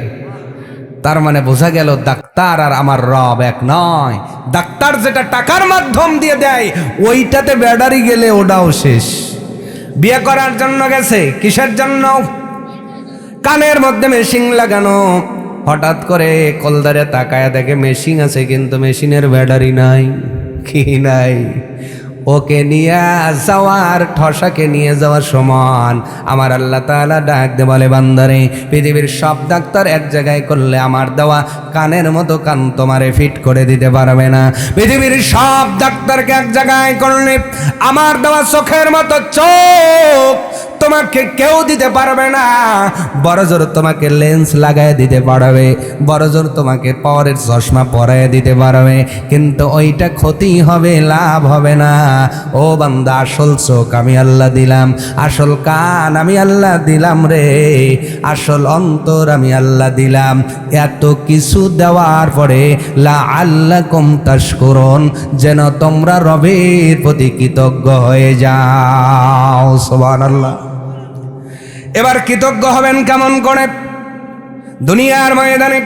তার মানে বোঝা গেল ডাক্তার আর আমার রব এক নয়। ডাক্তার যেটা টাকার মাধ্যম দিয়ে দেয়, ওইটাতে ব্যাটারি গেলে ওটাও শেষ। বিয়ে করার জন্য গেছে, কিসের জন্য? কানের মধ্যে মেশিন লাগানো। হঠাৎ করে কলদারে তাকায়া দেখে মেশিন আছে, কিন্তু মেশিনের ব্যাটারি নাই। কি নাই? ওকে নিয়ে যাওয়ার, ঠসাকে নিয়ে যাওয়ার সমান আমার আল্লাহ তাআলা ডাক দে বলে, বান্দারে পৃথিবীর সব ডাক্তার এক জায়গায় করলে আমার দেওয়া কানের মতো কান তোমারে ফিট করে দিতে পারবে না। পৃথিবীর সব ডাক্তারকে এক জায়গায় করলে আমার দেওয়া চোখের মতো চোখ তোমাকে কেউ দিতে পারবে না। বড় জোর তোমাকে লেন্স লাগায় দিতে পারবে, বড় জোর তোমাকে পাওয়ারের চশমা পরায় দিতে পারবে, কিন্তু ওইটা ক্ষতি হবে, লাভ হবে না। ও বান্দা, আসল চোখ আমি আল্লাহ দিলাম, আসল কান আমি আল্লাহ দিলাম রে, আসল অন্তর আমি আল্লাহ দিলাম। এত কিছু দেওয়ার পরে লাআল্লাকুম তাশকুরুন, যেন তোমরা রবের প্রতি কৃতজ্ঞ হয়ে যাও। সুবহানাল্লাহ। এবার কৃতজ্ঞ হবেন কেমন করে? দুনিয়ার ময়দানে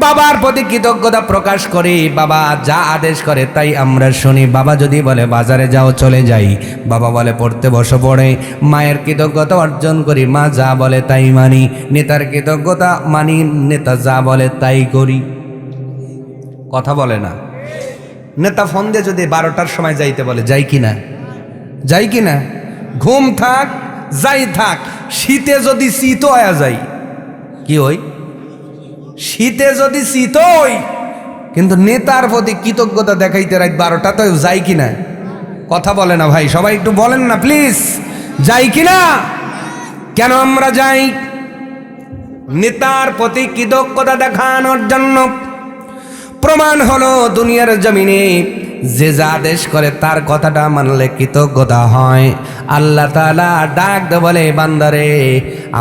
বাবার প্রতি কৃতজ্ঞতা প্রকাশ করি, বাবা যা আদেশ করে তাই আমরা শুনি। বাবা যদি বলে বাজারে যাও, চলে যাই। বাবা বলে পড়তে বসো, পড়ে। মায়ের কৃতজ্ঞতা অর্জন করি, মা যা বলে তাই মানি। নেতার কৃতজ্ঞতা মানি, নেতা যা বলে তাই করি। কথা বলে না। নেতা ফোন দিয়ে যদি 12টার সময় যাইতে বলে, যাই কিনা? যাই কিনা? ঘুম থাক, যাই থাক। শীতে যদি শীত হয়ে যাই, কি হই? শীতে যদি শীত হই, কিন্তু নেতার প্রতি কৃতজ্ঞতা দেখাইতে রাত 12টা তো যাই কিনা? কথা বলে না ভাই, সবাই একটু বলেন না প্লিজ, যাই কিনা? কেন আমরা যাই? নেতার প্রতি কৃতজ্ঞতা দেখানোর জন্য। প্রমাণ হলো দুনিয়ার জমিনে যে যা আদেশ করে তার কথাটা মানলে কৃতজ্ঞতা হয়। আল্লাহ তাআলা ডাক দে বলে, বান্দারে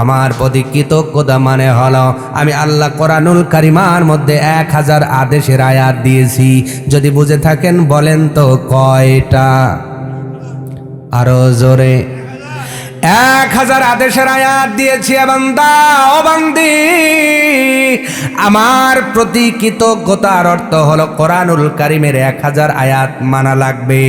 আমার প্রতি কৃতজ্ঞতা মানে হলো আমি আল্লাহ কোরআনুল কারিমার মধ্যে 1000 আদেশের আয়াত দিয়েছি। যদি বুঝে থাকেন বলেন তো কয়টা? আরো জোরে। 1000 আদেশের আয়াত দিয়েছি। বান্দা ও বান্দি, আমার প্রতি কৃতজ্ঞতার অর্থ হলো কোরআনুল কারিমের 1000 আয়াত মানা লাগবে।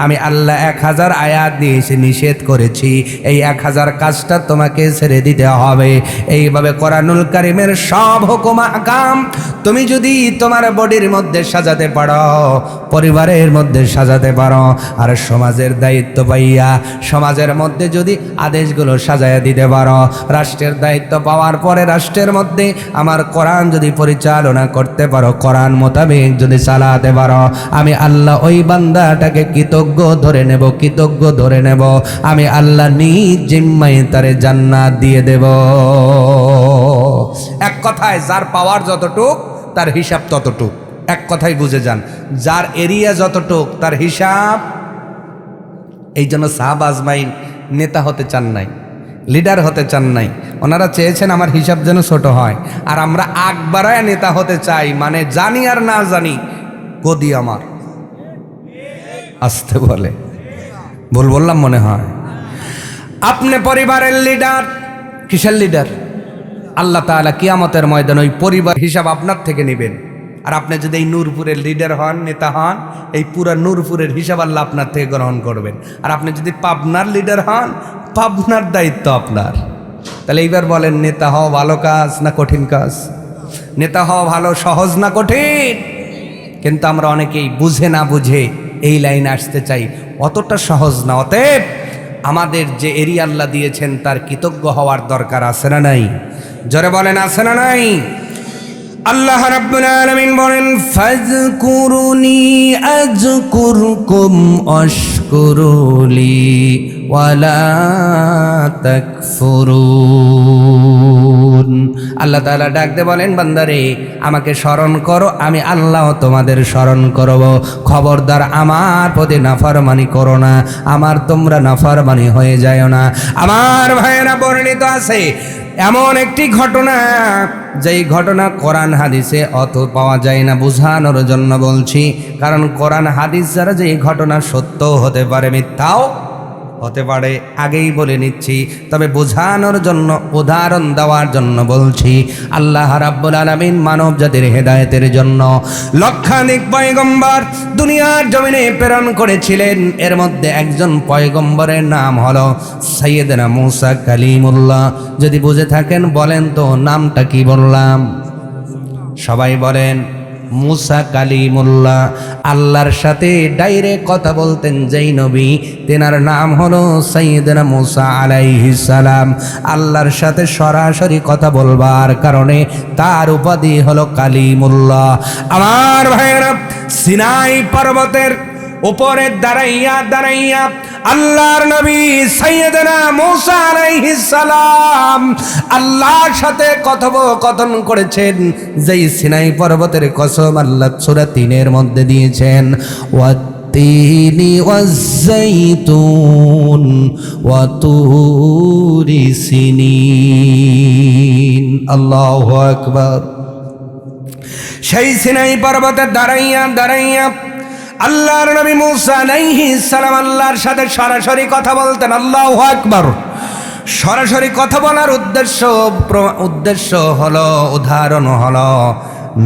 আমি আল্লাহ 1000 আয়াত দিয়েছি, নিষেধ করেছি, এই 1000 কাজটা তোমাকে ছেড়ে দিতে হবে। এইভাবে কোরআনুল কারিমের সব হুকুম আহকাম তুমি যদি তোমার বডির মধ্যে সাজাতে পারো, পরিবারের মধ্যে সাজাতে পারো, আর সমাজের দায়িত্ব পাইয়া সমাজের মধ্যে যদি আদেশগুলো সাজায়া দিতে পারো, রাষ্ট্রের দায়িত্ব পাওয়ার পরে রাষ্ট্রের মধ্যে আমার কোরআন যদি পরিচালনা করতে পারো, কোরআন মোতাবেক যদি চালাতে পারো, আমি আল্লাহ ওই বান্দাটাকে কৃতজ্ঞ ধরে নেব, কৃতজ্ঞ ধরে নেব। আমি আল্লাহ নিজ জিম্মায় তারে জান্নাত দিয়ে দেব। এক কথায়, যার পাওয়ার যতটুক তার হিসাব ততটুক। এক কথাই বুঝে যান, যার এরিয়া যতটুক তার হিসাব। এই জন্য সাহাবা আজমাইন নেতা হতে চান নাই, লিডার হতে চান নাই। ওনারা চেয়েছেন আমার হিসাব যেন ছোট হয়। আর আমরা আগ বাড়ায় নেতা হতে চাই, মানে জানি আর না জানি গদি আমার। আসতে বলে, ভুল বললাম মনে হয়। আপনি পরিবারের লিডার। কিসের লিডার? আল্লাহ তাআলা কিয়ামতের ময়দানে ওই পরিবার হিসাব আপনার থেকে নেবেন। আর আপনি যদি এই নূরপুরের লিডার হন, নেতা হন, এই পুরা নূরপুরের হিসাব আল্লাহ আপনার থেকে গ্রহণ করবেন। আর আপনি যদি পাবনার লিডার হন, পাবনার দায়িত্ব আপনার। তাহলে এইবার বলেন, নেতা হওয়া ভালো কাজ না কঠিন কাজ? নেতা হওয়া ভালো, সহজ না কঠিন? কিন্তু আমরা অনেকেই বুঝে না বুঝে এই লাইনে আসতে চাই, অতটা সহজ না। অতএব আমাদের যে এরিয়া আল্লাহ দিয়েছেন তার কৃতজ্ঞ হওয়ার দরকার আছে না নাই? জোরে বলেন, আছে না নাই? আল্লাহ রাব্বুল আলামিন বলেন, ফাযকুরুনি আযকুরকুম ওয়াশকুরুলি ওয়ালা তাকফুরুন। আল্লাহ তাআলা ডাক দিয়ে বলেন, বান্দারে আমাকে স্মরণ করো, আমি আল্লাহ তোমাদের স্মরণ করব। খবরদার আমার প্রতি নাফরমানি করো না, আমার তোমরা নাফরমানি হয়ে যায় না। আমার ভাইয়েরা, বর্ণিত আছে এমন একটি ঘটনা, যেই ঘটনা কোরআন হাদিসে অত পাওয়া যায় না। বোঝানোর জন্য বলছি, কারণ কোরআন হাদিস যারা যে ঘটনা সত্য হতে পারে, মিথ্যাও হতে পারে, আগেই বলে নিচ্ছি। তবে বোঝানোর জন্য, উদাহরণ দেওয়ার জন্য বলছি। আল্লাহ রাব্বুল আলামিন মানব জাতির হেদায়েতের জন্য লক্ষাধিক পয়গম্বর দুনিয়ার জমিনে প্রেরণ করেছিলেন। এর মধ্যে একজন পয়গম্বরের নাম হলো সাইয়েদনা মূসা কালিমুল্লাহ। যদি বুঝে থাকেন বলেন তো নামটা কি বললাম? সবাই বলেন, মূসা কালিমুল্লাহ। আল্লাহর সাথে ডাইরেক্ট কথা বলতেন যেই নবী, তেনার নাম হলো সাইয়েদনা মূসা আলাইহিস সালাম। আল্লাহর সাথে সরাসরি কথা বলবার কারণে তার উপাধি হলো কালিমুল্লাহ। আমার ভাইয়েরা, সিনাই পর্বতের উপরে দাঁড়াইয়া দাঁড়াইয়া আল্লাহর নবী সাইয়েদনা মূসা আলাইহিস সালাম আল্লাহর সাথে কথোপকথন করেছেন। যেই সিনাই পর্বতের কসম আল্লাহ সূরা ৩-এর মধ্যে দিয়েছেন, ওয়াত-তিনি ওয়াজ-যাইতুন ওয়া তুরি সিনিন। আল্লাহু আকবার। সেই সিনাই পর্বতে দাঁড়াইয়া আল্লাহর নবী মূসা আলাইহিস সালাম আল্লাহর সাথে সরাসরি কথা বলতেন। আল্লাহু আকবার। সরাসরি কথা বলার উদ্দেশ্য হলো, উদাহরণ হলো,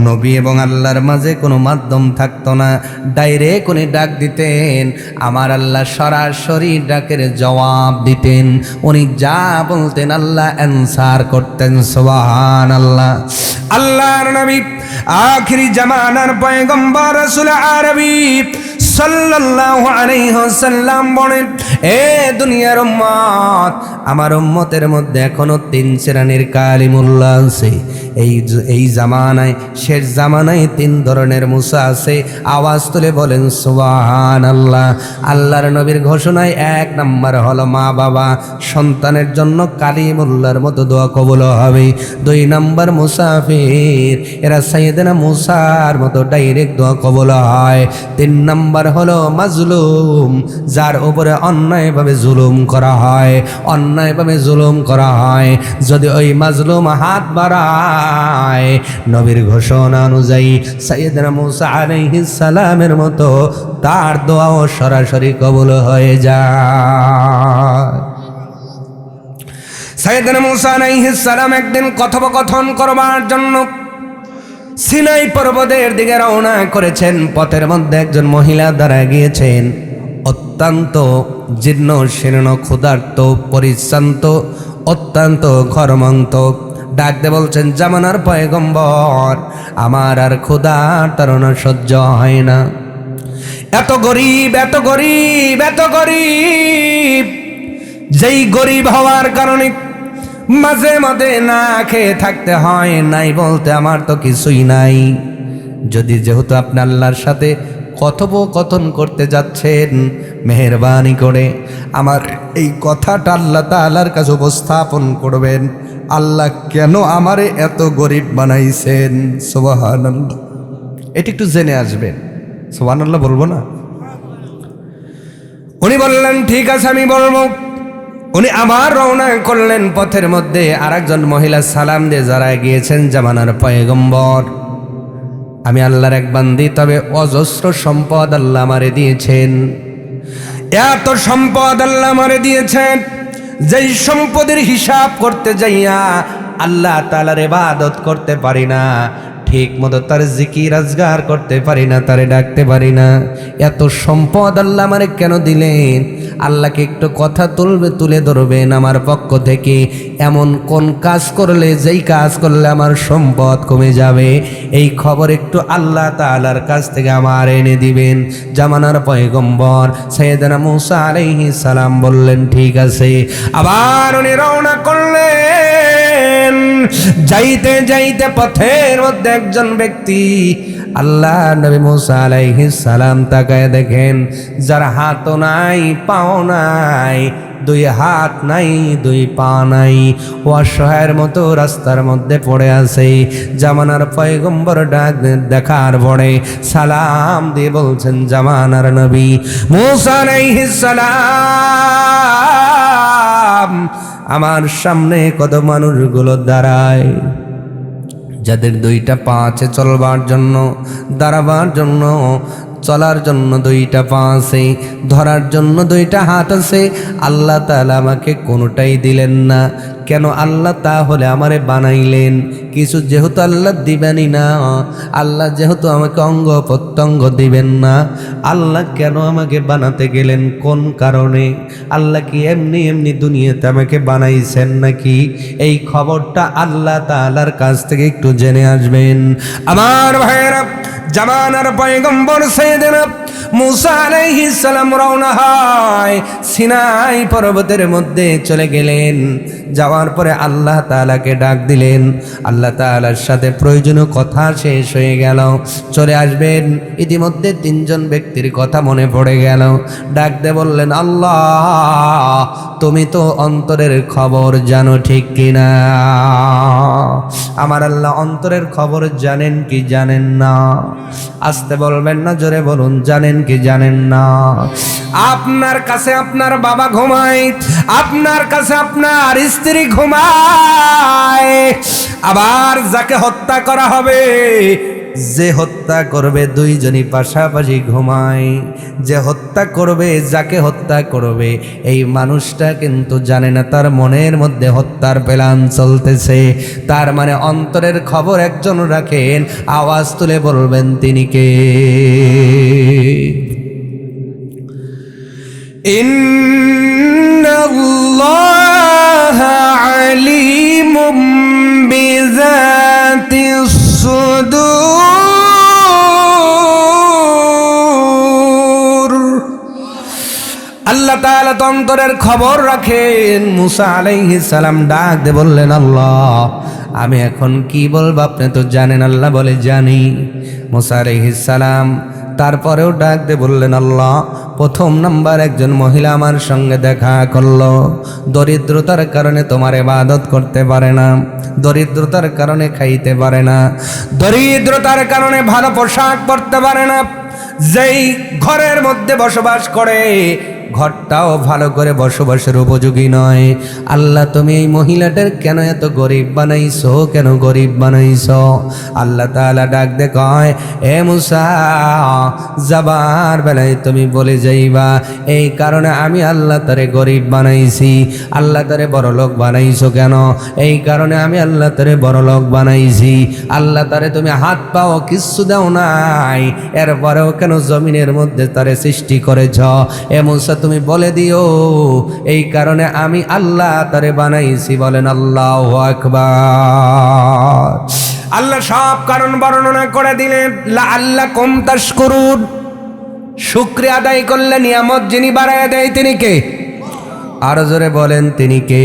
নবী এবং আল্লাহর মাঝে কোনো মাধ্যম থাকতো না, ডাইরেক্ট উনি ডাক দিতেন, আমার আল্লাহ সরাসরি ডাকের জবাব দিতেন। উনি যা বলতেন আল্লাহ অ্যানসার করতেন। সুবহানাল্লাহ। আল্লাহর নবী আখিরি জামানার পয়গম্বর রাসূল আরবী সাল্লাল্লাহু আলাইহি ওয়াসাল্লাম বলেন, এ দুনিয়ার উম্মত, আমার উম্মতের মধ্যে এখনো 3 শ্রেণীর কালিমুল্লাহ আছে। এই জামানায়, শেষ জামানায় 3 ধরনের মুসা আছে। আওয়াজ তুলে বলেন সুবহানাল্লাহ। আল্লাহর নবীর ঘোষণায় 1 নাম্বার হলো মা বাবা সন্তানের জন্য কালিমুল্লাহর মতো দোয়া কবুল হবে। 2 নাম্বার মুসাফির, এরা সাইয়েদনা মুসার মতো ডাইরেক্ট দোয়া কবুল হয়। 3 নাম্বার হলো মাজলুম, যার উপরে অন্যায়ভাবে জুলুম করা হয়, যদি ওই মাজলুম হাত বাড়ায়, নবীর ঘোষণা অনুযায়ী সাইয়েদনা মূসা আলাইহিস সালামের মতো তার দোয়াও সরাসরি কবুল হয়ে যায়। সাইয়েদনা মূসা আলাইহিস সালাম একদিন কথোপকথন করবার জন্য সিনাই পর্বতের দিকে রওনা করেছেন। পথের মধ্যে একজন মহিলা দাঁড়ায় গিয়েছেন, অত্যন্ত জীর্ণ শীর্ণ, ক্ষুধার্ত, পরিশ্রান্ত, অত্যন্ত ঘরমন্ত। ডাকতে বলছেন, জামানার পয়গম্বর, আমার আর ক্ষুধার তাড়না সহ্য হয় না। এত গরিব, যেই গরিব হওয়ার কারণে মাঝে মাঝে না খেয়ে থাকতে হয়। নাই বলতে আমার তো কিছুই নাই। যেহেতু আপনি আল্লাহর সাথে কথোপকথন করতে যাচ্ছেন, মেহেরবানি করে আমার এই কথাটা আল্লাহ তাআলার কাছে উপস্থাপন করবেন। আল্লাহ কেন আমারে এত গরিব বানাইছেন? সুবহানাল্লাহ। এটি একটু জেনে আসবেন। সুবহানাল্লাহ বলবো না? উনি বললেন, ঠিক আছে আমি বলবো। উনি আবার রওনা করলেন। পথের মধ্যে আরেকজন মহিলা সালাম দিয়ে যারা গিয়েছেন, জামানার পয়গম্বর, আমি আল্লাহর এক বান্দি, তবে অজস্র সম্পদ আল্লাহ আমারে দিয়েছেন। এত সম্পদ আল্লাহ আমারে দিয়েছেন, যেই সম্পদের হিসাব করতে যাইয়া আল্লাহ তাআলার ইবাদত করতে পারি না, ঠিক মতো তার জিকির আজগার করতে পারি না, তারে ডাকতে পারি না। এত সম্পদ আল্লাহ আমারে কেন দিলেন? আল্লাহকে একটু কথা তুলে ধরবেন আমার পক্ষ থেকে। এমন কোন কাজ করলে, যেই কাজ করলে আমার সম্পদ কমে যাবে, এই খবর একটু আল্লাহ তাআলার কাছ থেকে আমার এনে দিবেন। জামানার পয়গম্বর সাইয়েদনা মূসা আলাইহিস সালাম বললেন, ঠিক আছে। আবার উনি রওনা করলেন। যাইতে যাইতে পথের মধ্যে একজন ব্যক্তি, আল্লাহ নবী মূসা আলাইহিস সালাম তাকায় দেখেন, যার হাতও নাই, পাও নাই, 2 হাত নাই, 2 পা নাই, অসহায়ের মতো রাস্তার মধ্যে পড়ে আছে। জামানার পয়গম্বর ডাক দেখার পরে সালাম দিয়ে বলছেন, জামানার নবী মূসা আলাইহিস সালাম, আমার সামনে কত মানুষগুলো দাঁড়ায়, যাদের 2টা পা আছে চলবার জন্য, দাঁড়াবার জন্য, চলার জন্য 2টা পা আছে, ধরার জন্য 2টা হাত আছে। আল্লাহ তাআলা আমাকে কোনোটাই দিলেন না। কেন আল্লাহ তাহলে আমারে বানাইলেন? কিছু যেহেতু আল্লাহ দিবেনই না, আল্লাহ যেহেতু আমাকে অঙ্গ প্রত্যঙ্গ দিবেন না, আল্লাহ কেন আমাকে বানাতে গেলেন? কোন কারণে? আল্লাহ কি এমনি এমনি দুনিয়াতে আমাকে বানাইছেন নাকি? এই খবরটা আল্লাহ তাআলার কাছ থেকে একটু জেনে আসবেন। আমার ভাইয়েরা, জামানার পয়গম্বর সাইয়েদনা মূসা আলাইহিস সালাম রওনা হয়, সিনাই পর্বতের মধ্যে চলে গেলেন। যাওয়ার পরে আল্লাহ তাআলাকে ডাক দিলেন। আল্লাহ তাআলার সাথে প্রয়োজনীয় কথা শেষ হয়ে গেল, চলে আসবেন। ইতিমধ্যে তিনজন ব্যক্তির কথা মনে পড়ে গেল। ডাক দিয়ে বললেন, আল্লাহ তুমি তো অন্তরের খবর জানো, ঠিক কিনা? আমার আল্লাহ অন্তরের খবর জানেন কি জানেন না? আসতে বলবেন না, জোরে বলুন, জানেন কি জানেন না? আপনার কাছে আপনার বাবা ঘুমায়, আপনার কাছে আপনার স্ত্রী ঘুমায়, আবার যাকে হত্যা করা হবে, যে হত্যা করবে দুইজনই পাশাপাশি ঘুমায়। যে হত্যা করবে, যাকে হত্যা করবে, এই মানুষটা কিন্তু জানে না তার মনের মধ্যে হত্যার প্ল্যান চলতেছে। তার মানে অন্তরের খবর একজন রাখেন, আওয়াজ তুলে বলবেন তিনি কে? ইন্নাল্লাহা আলিমুম বিযাতিস সুদূর। আল্লাহ তাআলা অন্তরের খবর রাখেন। মুসা আলাইহিস সালাম ডাক দিয়ে বললেন, আল্লাহ আমি এখন কি বলবো, আপনি তো জানেন। আল্লাহ বলে, জানি। মুসা আলাইহিস সালাম তারপরেও ডাক দিয়ে বললেন, আল্লাহ প্রথম নাম্বার একজন মহিলা আমার সঙ্গে দেখা করলো, দরিদ্রতার কারণে তোমার ইবাদত করতে পারে না, দরিদ্রতার কারণে খাইতে পারে না, দরিদ্রতার কারণে ভালো পোশাক পরতে পারে না, যেই ঘরের মধ্যে বসবাস করে ঘরটাও ভালো করে বসবাসের উপযোগী নয়। আল্লাহ তুমি এই মহিলাটার কেন এত গরিব বানাইছো, কেন গরিব বানাইছো? আল্লাহ তাআলা ডাক দে কয়, এ মুসা, যাবার বেলায় তুমি বলে যাইবা এই কারণে আমি আল্লাহ তারে গরিব বানাইছি। আল্লাহ তারে বড় লোক বানাইছো কেন? এই কারণে আমি আল্লাহ তারে বড় লোক বানাইছি। আল্লাহ তারে তুমি হাত পাও কিচ্ছু দাও নাই, এরপরেও কেন জমিনের মধ্যে তারে সৃষ্টি করেছ? এ মুসা তুমি বলে দিও এই কারণে আমি আল্লাহ তারে বানাইছি। বলেন আল্লাহু আকবার। আল্লাহ সব কারণ বর্ণনা করে দিলেন, লাআল্লাকুম তাশকুরুন। শুকরিয়া আদায় করলে নিয়ামত যিনি বাড়ায় দেয় তিনি কে? আরো জোরে বলেন, তিনি কে?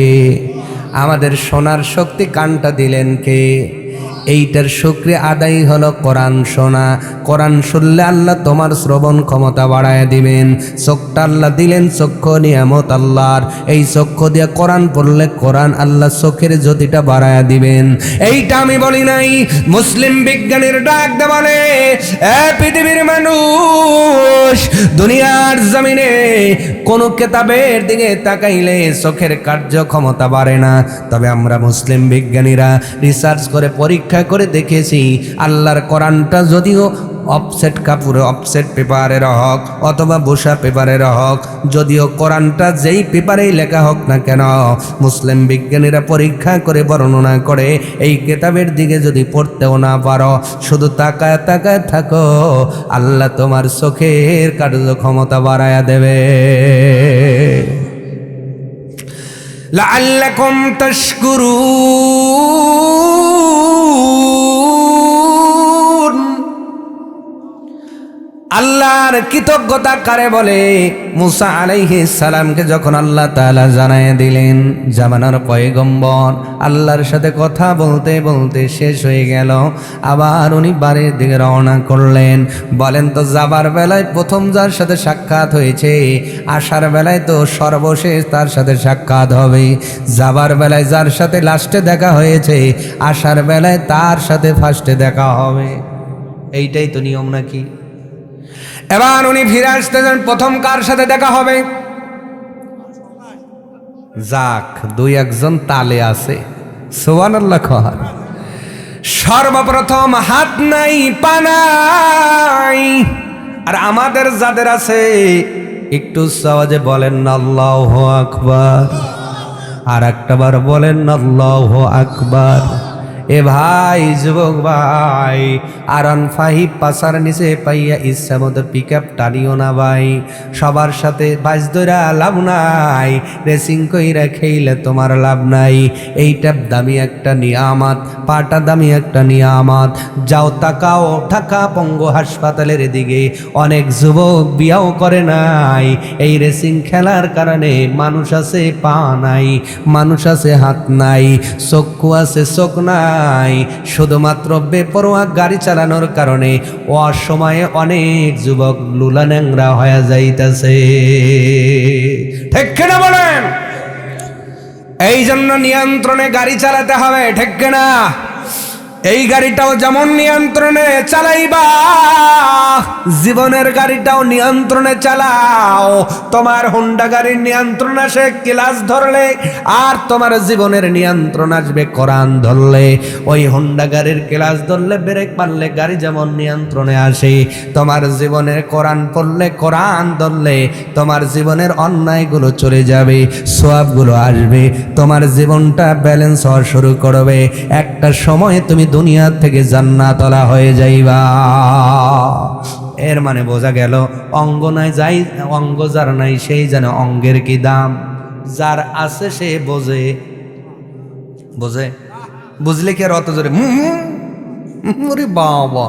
আমাদের শোনার শক্তি কানটা দিলেন কে? এইটার শুকরিয়া আদায় হলো কোরআন শোনা। কোরআন শুনলে আল্লাহ তোমার শ্রবণ ক্ষমতা বাড়ায় দিবেন। চোখটা আল্লাহ দিলেন, চক্ষু নিয়ামত আল্লাহর। এই চক্ষু দিয়ে কোরআন পড়লে কোরআন আল্লাহ চোখের জ্যোতিটা বাড়ায় দিবেন। এইটা আমি বলি নাই, মুসলিম বিজ্ঞানীর ডাক দে বলে, এ পৃথিবীর মানুষ, দুনিয়ার জমিনে কোন কিতাবের দিকে তাকাইলে চোখের কার্যক্ষমতা বাড়ে না। তবে আমরা মুসলিম বিজ্ঞানীরা রিসার্চ করে পরীক্ষা করে দেখেছি, আল্লাহর কোরআনটা যদিও অফসেট কাপড়ে অফসেট পেপারের হোক অথবা বসা পেপারের হোক, যদিও কোরআনটা যেই পেপারেই লেখা হোক না কেন, মুসলিম বিজ্ঞানীরা পরীক্ষা করে বর্ণনা করে এই কিতাবের দিকে যদি পড়তেও না পারো, শুধু তাকায় তাকায় থাকো, আল্লাহ তোমার চোখের কার্যক্ষমতা বাড়ায়া দেবে। লাআল্লাকুম তাশকুরুন। আল্লাহর কৃতজ্ঞতা কারে বলে? মুসা আলাইহিস সালামকে যখন আল্লাহ তাআলা জানায় দিলেন, জামানার পয়গম্বর আল্লাহর সাথে কথা বলতে বলতে শেষ হয়ে গেল, আবার উনি বাড়ির দিকে রওনা করলেন। বলেন তো, যাবার বেলায় প্রথম যার সাথে সাক্ষাৎ হয়েছে, আসার বেলায় তো সর্বশেষ তার সাথে সাক্ষাৎ হবে। যাবার বেলায় যার সাথে লাস্টে দেখা হয়েছে, আসার বেলায় তার সাথে ফার্স্টে দেখা হবে। এইটাই তো নিয়ম নাকি? এবার উনি ফিরে আসতেছেন, প্রথম কার সাথে দেখা হবে? যাক, দুই একজন তালে আছে, সুবহানাল্লাহ কর। সর্বপ্রথম হাত নাই পা নাই। আর আমাদের যাদের আছে, একটু আওয়াজে বলেন না আল্লাহু আকবার। আর একটাবার বলেন না আল্লাহু আকবার। এ ভাই যুবক ভাই, R15 পাশার নিচে পাইয়া ইচ্ছা মতো পিক আপ টানিও না ভাই। সবার সাথে বাজ ধরা লাভ নাই, রেসিং কইরা খেইলে তোমার লাভ নাই। এইটা দামি একটা নিয়ামত, পাটা দামি একটা নিয়ামত। যাও তাকাও ঢাকা পঙ্গু হাসপাতালের দিকে, অনেক যুবক বিয়াও করে নাই এই রেসিং খেলার কারণে। মানুষ আছে পা নাই, মানুষ আছে হাত নাই, চক্ষু আছে চোখ নাই, শুধুমাত্র বেপরোয়া গাড়ি চালানোর কারণে অসময়ে অনেক যুবক লুলা ন্যাংরা হয়ে যাইতেছে। ঠিক কিনা বলেন? এই জন্য নিয়ন্ত্রণে গাড়ি চালাতে হবে, ঠিক কিনা? এই গাড়িটাও যেমন নিয়ন্ত্রণে চালাইবা, জীবনের গাড়িটাও নিয়ন্ত্রণে চালাও। তোমার হোন্ডা গাড়ির নিয়ন্ত্রণ আসে ক্লাচ ধরলে, আর তোমার জীবনের নিয়ন্ত্রণ আসবে কোরআন ধরলে। ওই হোন্ডা গাড়ির ক্লাচ ধরলে, ব্রেক মারলে গাড়ি যেমন নিয়ন্ত্রণে আসে, তোমার জীবনের কোরআন পড়লে, কোরআন ধরলে তোমার জীবনের অন্যায়গুলো চলে যাবে, সওয়াবগুলো আসবে, তোমার জীবনটা ব্যালেন্স হওয়া শুরু করবে। একটা সময় তুমি দুনিয়া থেকে জান্নাতওয়ালা হয়ে যাইবা। এর মানে বোঝা গেল, অঙ্গ নাই যাই, অঙ্গ যার নাই সেই জানে অঙ্গের কি দাম। যার আছে সে বোঝে, বোঝে, বুঝলে কি আর অত জোরে ওরে বাবা,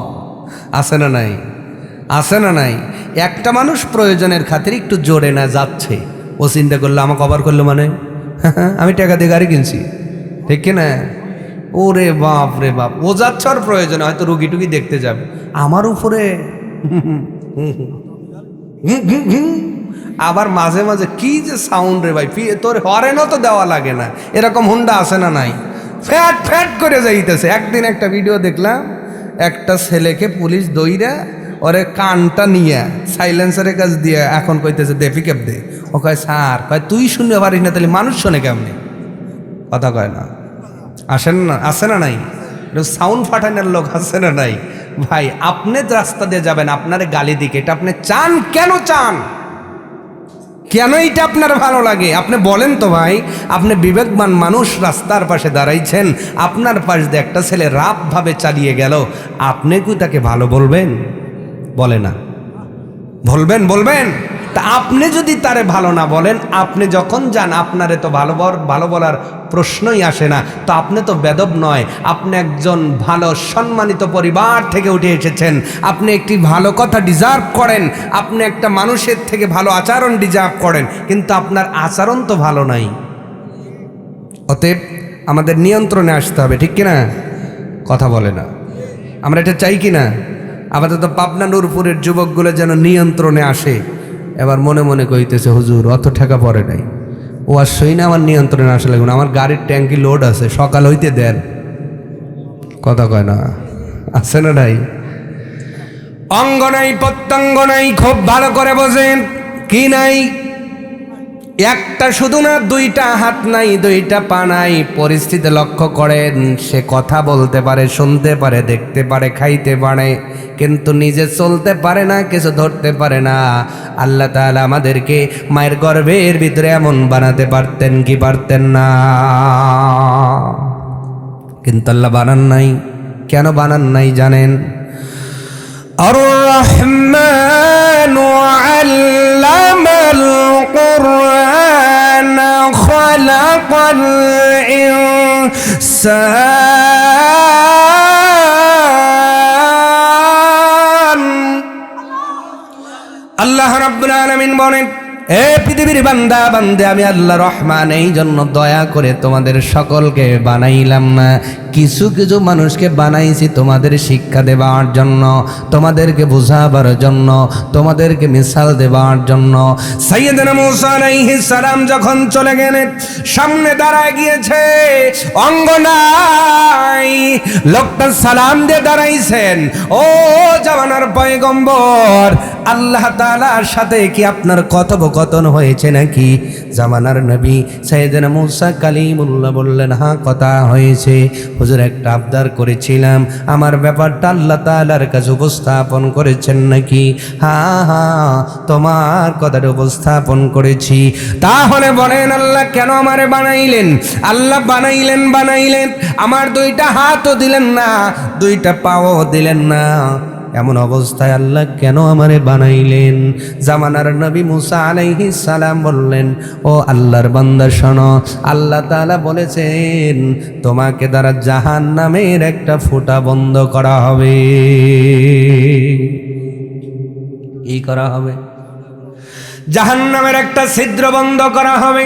আছে না নাই? আছে না নাই? একটা মানুষ প্রয়োজনের খাতিরে একটু জোরে না যাচ্ছে, ও চিন্তা করলো আমাকে কভার করলো মানে আমি টাকা দিয়ে গাড়ি কিনছি, ঠিক কিনা? ওরে বাপ রে বাপ, ও যাচ্ছে ওর প্রয়োজনে, হয়তো রুগী টুগি দেখতে যাবে, আমার উপরে আবার মাঝে মাঝে কি যে সাউন্ড রে ভাই, তোর হরেনও তো দেওয়া লাগে না, এরকম হুন্ডা আছে না নাই? ফ্যাট ফ্যাট করে যাইতেছে। একদিন একটা ভিডিও দেখলাম, একটা ছেলেকে পুলিশ দইরা ওরে কানটা নিয়ে সাইলেন্সারের কাছে দিয়ে এখন কইতেছে দে পিকআপ দে। ও কয় স্যার, কয় তুই শুনতে পারিস না তাহলে মানুষ শোনে কেমনে? কথা কয় না, আসেন না, আসে না নাই? সাউন্ড ফাটানোর লোক আছে না নাই? ভাই আপনি রাস্তা দিয়ে যাবেন, আপনার গালি দিকে, এটা আপনি চান কেন? চান কেন? এটা আপনার ভালো লাগে? আপনি বলেন তো ভাই, আপনি বিবেকবান মানুষ, রাস্তার পাশে দাঁড়াইছেন, আপনার পাশ দিয়ে একটা ছেলে রাপ ভাবে চালিয়ে গেল, আপনি কি তাকে ভালো বলবেন? বলে না, বলবেন? বলবেন? তা আপনি যদি তারে ভালো না বলেন, আপনি যখন যান আপনারে তো ভালো বলার প্রশ্নই আসে না। তো আপনি তো বেদব নয়, আপনি একজন ভালো সম্মানিত পরিবার থেকে উঠে এসেছেন, আপনি একটি ভালো কথা ডিজার্ভ করেন, আপনি একটা মানুষের থেকে ভালো আচরণ ডিজার্ভ করেন, কিন্তু আপনার আচরণ তো ভালো নাই। অতএব আমাদের নিয়ন্ত্রণে আসতে হবে, ঠিক কিনা? কথা বলে না। আমরা এটা চাই কি না? আপাতত পাবনা নূরপুরের যুবকগুলো যেন নিয়ন্ত্রণে আসে। এবার মনে মনে কইতেছে হুজুর অত টাকা পড়ে নাই, ও আর সই না আমার নিয়ন্ত্রণে আসা লাগবে না, আমার গাড়ির ট্যাঙ্কি লোড আছে, সকাল হইতে দেন। কথা কয় না, আছে না নাই? অঙ্গ নাই প্রত্যঙ্গ নাই, খুব ভালো করে বোঝেন। কি নাই? একটা শুধু না, দুইটা হাত নাই, দুইটা পা নাই। পরিস্থিতি লক্ষ্য করেন, সে কথা বলতে পারে, শুনতে পারে, দেখতে পারে, খাইতে পারে, কিন্তু নিজে চলতে পারে না, কিছু ধরতে পারে না। আল্লাহ তাআলা আমাদেরকে মায়ের গর্ভের ভিতরে এমন বানাতে পারতেন কি পারতেন না? কিন্তু আল্লাহ বানান নাই। কেন বানান নাই জানেন? الرحمن علم القرآن خلق الإنسان আল্লাহ রাব্বুল আলামিন বলেন, এ পৃথিবীর বান্দা বান্দে, আমি আল্লাহ রহমান এই জন্য দয়া করে তোমাদের সকলকে বানাইলাম না, কিছু কিছু মানুষকে বানাইছি তোমাদের শিক্ষা দেবার জন্য, তোমাদেরকে বোঝাবার জন্য, তোমাদেরকে মিসাল দেবার জন্য। সাইয়েদনা মূসা আলাইহিস সালাম যখন চলে গেলেন, সামনে দাঁড়ায় গিয়েছে, অঙ্গ নাই, লোকটা সালাম দিয়ে দাঁড়াইছেন, ও জামানার পয়গম্বর, আল্লাহ তাআলার সাথে কি আপনার কথোপকথন হয়েছে নাকি? জামানার নবী সাইয়েদনা মূসা কালিমুল্লাহ বললেন, হ্যাঁ কথা হয়েছে। হুজুর একটা আবদার করেছিলাম, আমার ব্যাপারটা আল্লাহ তাআলার কাছে উপস্থাপন করেছেন নাকি? হ্যাঁ হ্যাঁ, তোমার কথাটা উপস্থাপন করেছি। তাহলে বলেন আল্লাহ কেন আমারে বানাইলেন? আল্লাহ বানাইলেন, আমার দুইটা হাতও দিলেন না, দুইটা পাও দিলেন না, এমন অবস্থায় আল্লাহ কেন আমারে বানাইলেন? জামানার নবী মুসা আলাইহিস সালাম বললেন, ও আল্লাহর বান্দা শোনো, আল্লাহ তাআলা বলেছেন তোমাকে দ্বারা জাহান্নামের একটা ফুটা বন্ধ করা হবে। কি করা হবে? জাহান্নামের একটা ছিদ্র বন্ধ করা হবে।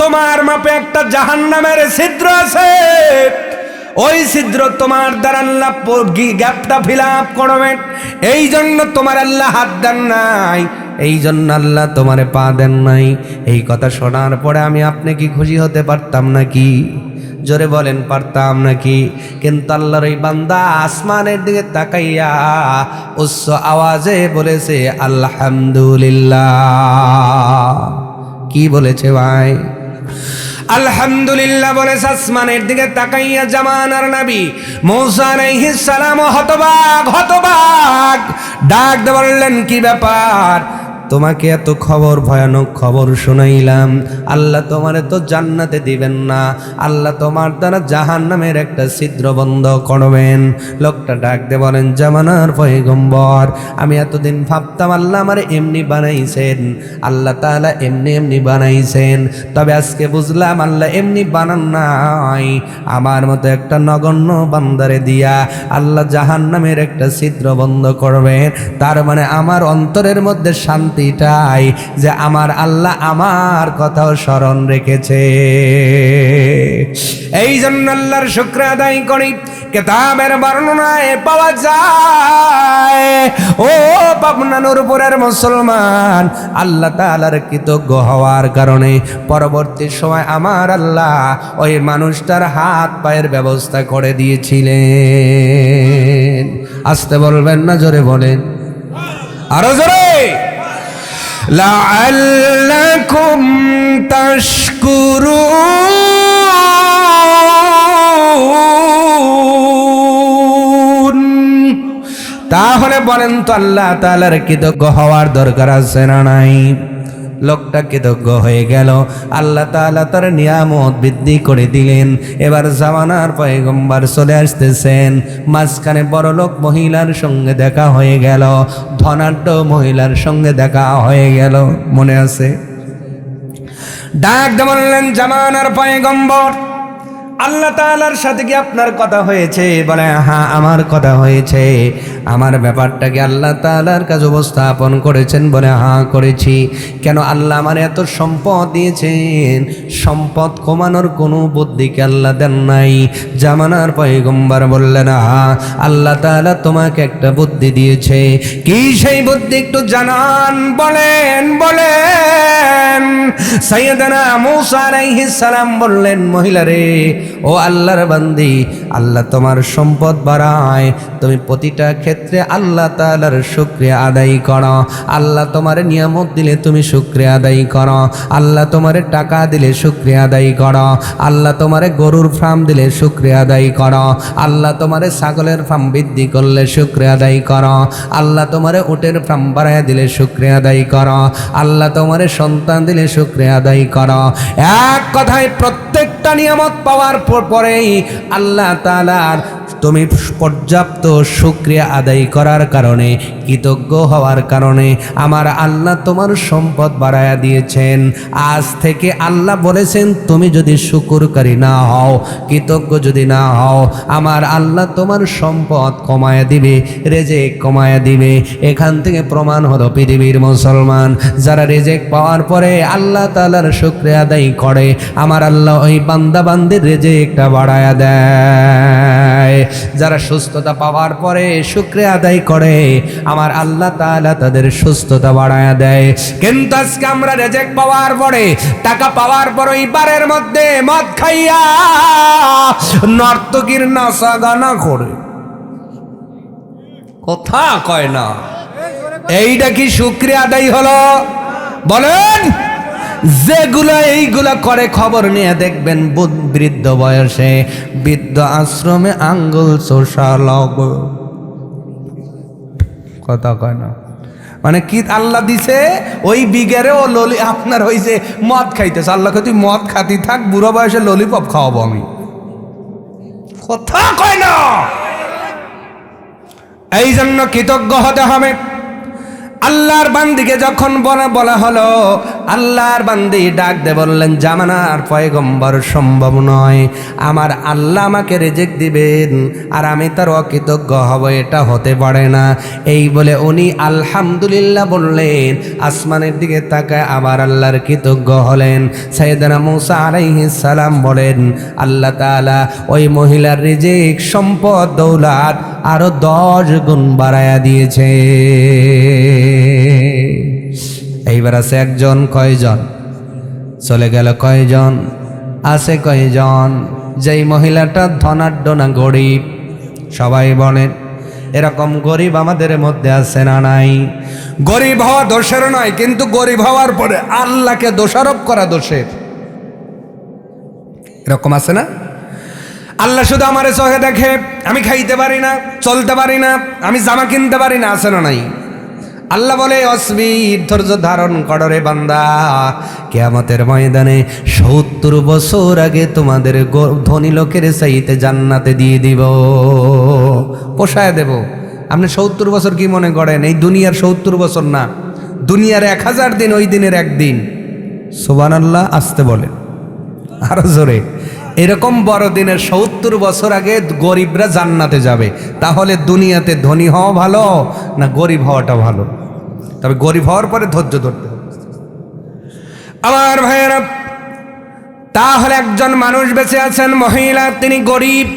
তোমার মাপে একটা জাহান্নামের ছিদ্র আছে, ওই ছিদ্র তোমার দ্বারা আল্লাহ গ্যাপটা ফিল আপ করবেন। এই জন্য তোমার আল্লাহ হাত দেন নাই, এই জন্য আল্লাহ তোমারে পা দেন নাই। এই কথা শোনার পরে আমি আপনি কি খুশি হতে পারতাম নাকি? জোরে বলেন, পারতাম নাকি? কিন্তু আল্লাহর ওই বান্দা আসমানের দিকে তাকাইয়া উচ্চ আওয়াজে বলেছে আলহামদুলিল্লাহ। কি বলেছে ভাই? আলহামদুলিল্লাহ বলেছে। আসমানের দিকে তাকাইয়া জামানার নবী মুসা আলাইহিস সালাম হতবাক ডাক দিয়ে বললেন, কি ব্যাপার? তোমাকে এত খবর, ভয়ানক খবর শোনাইলাম, আল্লাহ তোমারে তো জান্নাতে দিবেন না, আল্লাহ তোমার দ্বারা জাহান্নামের একটা ছিদ্র বন্ধ করবেন। লোকটা ডাক দিয়ে বলেন, জামানার পয়গম্বর, আমি এতদিন ভাবতাম আল্লাহ আমারে এমনি বানাইছেন, আল্লাহ তাআলা এমনি বানাইছেন, তবে আজকে বুঝলাম আল্লাহ এমনি বানান নাই, আমার মতো একটা নগণ্য বান্দারে দিয়া আল্লাহ জাহান্নামের একটা ছিদ্র বন্ধ করবেন। তার মানে আমার অন্তরের মধ্যে শান্তি টাই যে আমার আল্লাহ আমার কথাও স্মরণ রেখেছে। এই জন্য আল্লাহর শুকর আদায় করি। কিতাবের বর্ণনায় পাওয়া যায়, ও পাবনা নূরপুরের মুসলমান, আল্লাহ তাআলার কৃতজ্ঞ হওয়ার কারণে পরবর্তী সময় আমার আল্লাহ ওই মানুষটার হাত পায়ের ব্যবস্থা করে দিয়েছিলেন। আসতে বলবেন না, জোরে বলেন, আরো জোরে। লাআল্লাকুম তাশকুরুন। তাহলে বলেন তো আল্লাহ তাআলার কৃতজ্ঞ হওয়ার দরকার আছে না নাই? লোকটা কৃতজ্ঞ হয়ে গেল, আল্লাহ তাআলা তার নিয়ামত বৃদ্ধি করে দিলেন। এবার জামানার পয়গম্বর চলে আসতেছেন, মাঝখানে বড়লোক মহিলার সঙ্গে দেখা হয়ে গেল, ধনাঢ্য মহিলার সঙ্গে দেখা হয়ে গেল, মনে আছে? ডাক দিয়ে বললেন, জামানার পয়গম্বর, আল্লাহ তাআলার সাথে কি আপনার কথা হয়েছে? বলে, হ্যাঁ আমার কথা হয়েছে। আমার ব্যাপারটা কি আল্লাহ তাআলার কাছে উপস্থাপন করেছেন? বলে, হ্যাঁ করেছি। কেন? আল্লাহ আমার এত সম্পদ দিয়েছেন, সম্পদ কমানোর কোনো বুদ্ধি কি আল্লাহ দেন নাই? জামানার পয়গম্বর বললেন, হ্যাঁ আল্লাহ তাআলা তোমাকে একটা বুদ্ধি দিয়েছে। কি সেই বুদ্ধি একটু জানান? বলেন। সাইয়েদনা মূসা আলাইহিস সালাম বললেন, মহিলা রে, ও আল্লাহর বান্দি, আল্লাহ তোমার সম্পদ বাড়ায়, তুমি প্রতিটা ক্ষেত্রে আল্লাহ তাআলার শুকরিয়া আদায় করো। আল্লাহ তোমার নিয়ামত দিলে তুমি শুকরিয়া আদায় করো, আল্লাহ তোমার টাকা দিলে শুকরিয়া আদায় করো, আল্লাহ তোমার গরুর ফার্ম দিলে শুকরিয়া আদায় করো, আল্লাহ তোমার ছাগলের ফার্ম বৃদ্ধি করলে শুকরিয়া আদায় করো, আল্লাহ তোমার উটের ফার্ম বাড়ায় দিলে শুকরিয়া আদায় করো, আল্লাহ তোমার সন্তান দিলে শুকরিয়া আদায় করো। এক কথায় প্রত্যেকটা নিয়ামত পাওয়ার পরেই আল্লাহ তাআলার তুমি পর্যাপ্ত শুকরিয়া আদায় করার কারণে, কৃতজ্ঞ হওয়ার কারণে আমার আল্লাহ তোমার সম্পদ বাড়ায়া দিয়েছেন। আজ থেকে আল্লাহ বলেছেন, তুমি যদি শুকরকারী না হও, কৃতজ্ঞ যদি না হও, আমার আল্লাহ তোমার সম্পদ কমায়া দিবে, রেজেক কমায়া দিবে। এখান থেকে প্রমাণ হলো পৃথিবীর মুসলমান যারা রেজেক পাওয়ার পরে আল্লাহ তাআলার শুকরিয়া আদায় করে, আমার আল্লাহ ওই বান্দা বান্দির রেজেকটা বাড়ায়া দেয়। যারা সুস্থতা পাওয়ার পরে শুকরিয়া আদায় করে, আমার আল্লাহ তাআলা তাদের সুস্থতা বাড়ায়া দেয়। কিন্তু আজকে আমরা রেজেক পাওয়ার পরে, টাকা পাওয়ার পর ওই বারের মধ্যে মদ খাইয়া নর্তকীর নাচা গানা করে, কথা কয় না। এইটা কি শুকরিয়া আদায় হলো? বলেন। যেগুলা এইগুলা করে খবর নিয়ে দেখবেন বৃদ্ধ বয়সে বৃদ্ধ আশ্রমে আঙ্গুল চোষা লগ কথা কয় না, মানে কি আল্লাহ দিছে ওই বিঘেরে ও ললি আপনার ওই যে মদ খাইতেছে, আল্লাহকে তুই মদ খাতি থাক, বুড়ো বয়সে ললিপপ খাওয়াবো আমি, কথা কয় না। এই জন্য কৃতজ্ঞ হতে হবে। আল্লাহর বান্দিকে যখন বলা হলো, আল্লাহর বান্দি ডাক দে বললেন, জামানার পয়গম্বর সম্ভব নয়, আমার আল্লাহ আমাকে রিজেক্ট দিবেন আর আমি তার অকৃতজ্ঞ হব, এটা হতে পারে না। এই বলে উনি আলহামদুলিল্লাহ বললেন, আসমানের দিকে তাকায় আবার আল্লাহর কৃতজ্ঞ হলেন। সাইয়েদনা মূসা আলাইহিস সালাম বলেন, আল্লাহ তাআলা ওই মহিলার রিজিক, সম্পদ, দৌলত আরো 10 গুণ বাড়ায়া দিয়েছে। এইবার আছে একজন, কয়জন চলে গেল, কয়জন আছে, কয়জন? যেই মহিলাটা ধনাঢ্য না গরিব? সবাই বলেন, এরকম গরিব আমাদের মধ্যে আছে না নাই? গরিব হওয়া দোষের নয়, কিন্তু গরিব হওয়ার পরে আল্লাহকে দোষারোপ করা দোষের। এরকম আছে না? আল্লাহ শুধু আমারে চোখে দেখে, আমি খাইতে পারি না, চলতে পারি না, আমি জামা কিনতে পারি না, আছে না নাই? আল্লাহ বলে, অসবির, ধৈর্য ধারণ করো রে বান্দা, কিয়ামতের ময়দানে 70 বছর আগে তোমাদের ধনী লোকের চাইতে জান্নাতে দিয়ে দিব, পোষায় দেব। আপনি 70 বছর কি মনে করেন? এই দুনিয়ার 70 বছর না, দুনিয়ার 1000 দিন ওই দিনের একদিন। সুবহানাল্লাহ, আসতে বলে আরো জোরে। এরকম বড় দিনের 70 বছর আগে গরিবরা জান্নাতে যাবে। তাহলে দুনিয়াতে ধনী হওয়া ভালো না গরিব হওয়াটা ভালো? তবে গরিব হওয়ার পরে ধৈর্য ধরতে হবে আমার ভাইয়েরা। তাহলে একজন মানুষ বেঁচে আছেন, মহিলা, তিনি গরিব,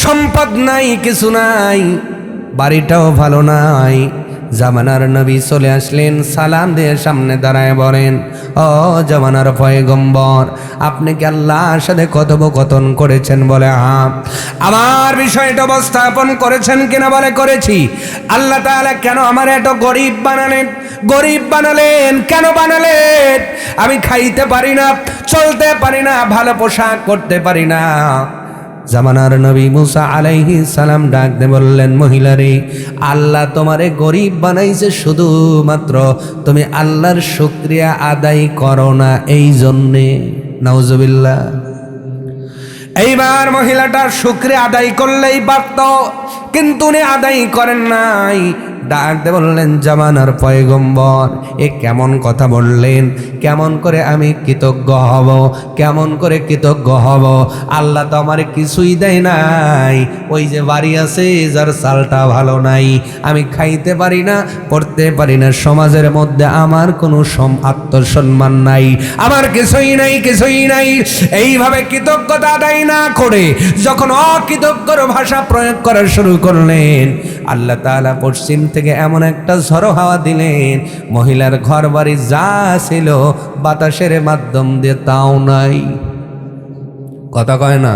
সম্পদ নাই, কিছু নাই, বাড়িটাও ভালো নাই। জামানার নবী চলে আসলেন, সালাম দিয়ে সামনে দাঁড়ায় বলেন, ও জামানার পয়গম্বর, আপনি কি আল্লাহর সাথে কথোপকথন করেছেন? বলে হ্যাঁ। আমার বিষয়টা উপস্থাপন করেছেন কিনা? বলে করেছি। আল্লাহ তাআলা কেন আমার এত গরিব বানালেন? গরিব বানালেন কেন বানালেন? আমি খাইতে পারি না, চলতে পারি না, ভালো পোশাক করতে পারি না। জামানার নবী মূসা আলাইহিস সালাম ডাক দিয়ে বললেন, মহিলারে, আল্লাহ তোমারে গরিব বানাইছে শুধুমাত্র তুমি আল্লাহর শুকরিয়া আদায় করো না, এই জন্যে। নাউজুবিল্লাহ। এইবার মহিলাটার শুকরিয়া আদায় করলেই পারত, কিন্তু উনি আদায় করেন নাই। ডাক দিয়ে বললেন, জামানার পয়গম্বর, এ কেমন কথা বললেন? কেমন করে আমি কৃতজ্ঞ হব? কেমন করে কৃতজ্ঞ হব? আল্লাহ তো আমার কিছুই দেয় নাই। ওই যে বাড়ি আছে, যার চালটা ভালো নাই, আমি খাইতে পারি না, পড়তে পারি না, সমাজের মধ্যে আমার কোনো আত্মসম্মান নাই, আমার কিছুই নাই, কিছুই নাই। এইভাবে কৃতজ্ঞতা আদায় না করে যখন অকৃতজ্ঞর ভাষা প্রয়োগ করা শুরু করলেন, আল্লাহ তাআলা পশ্চিম থেকে এমন একটা ঝড়ো হাওয়া দিলেন, মহিলার ঘর বাড়ি যা ছিল বাতাসের মাধ্যম দিয়ে তাও নাই। কথা কয় না?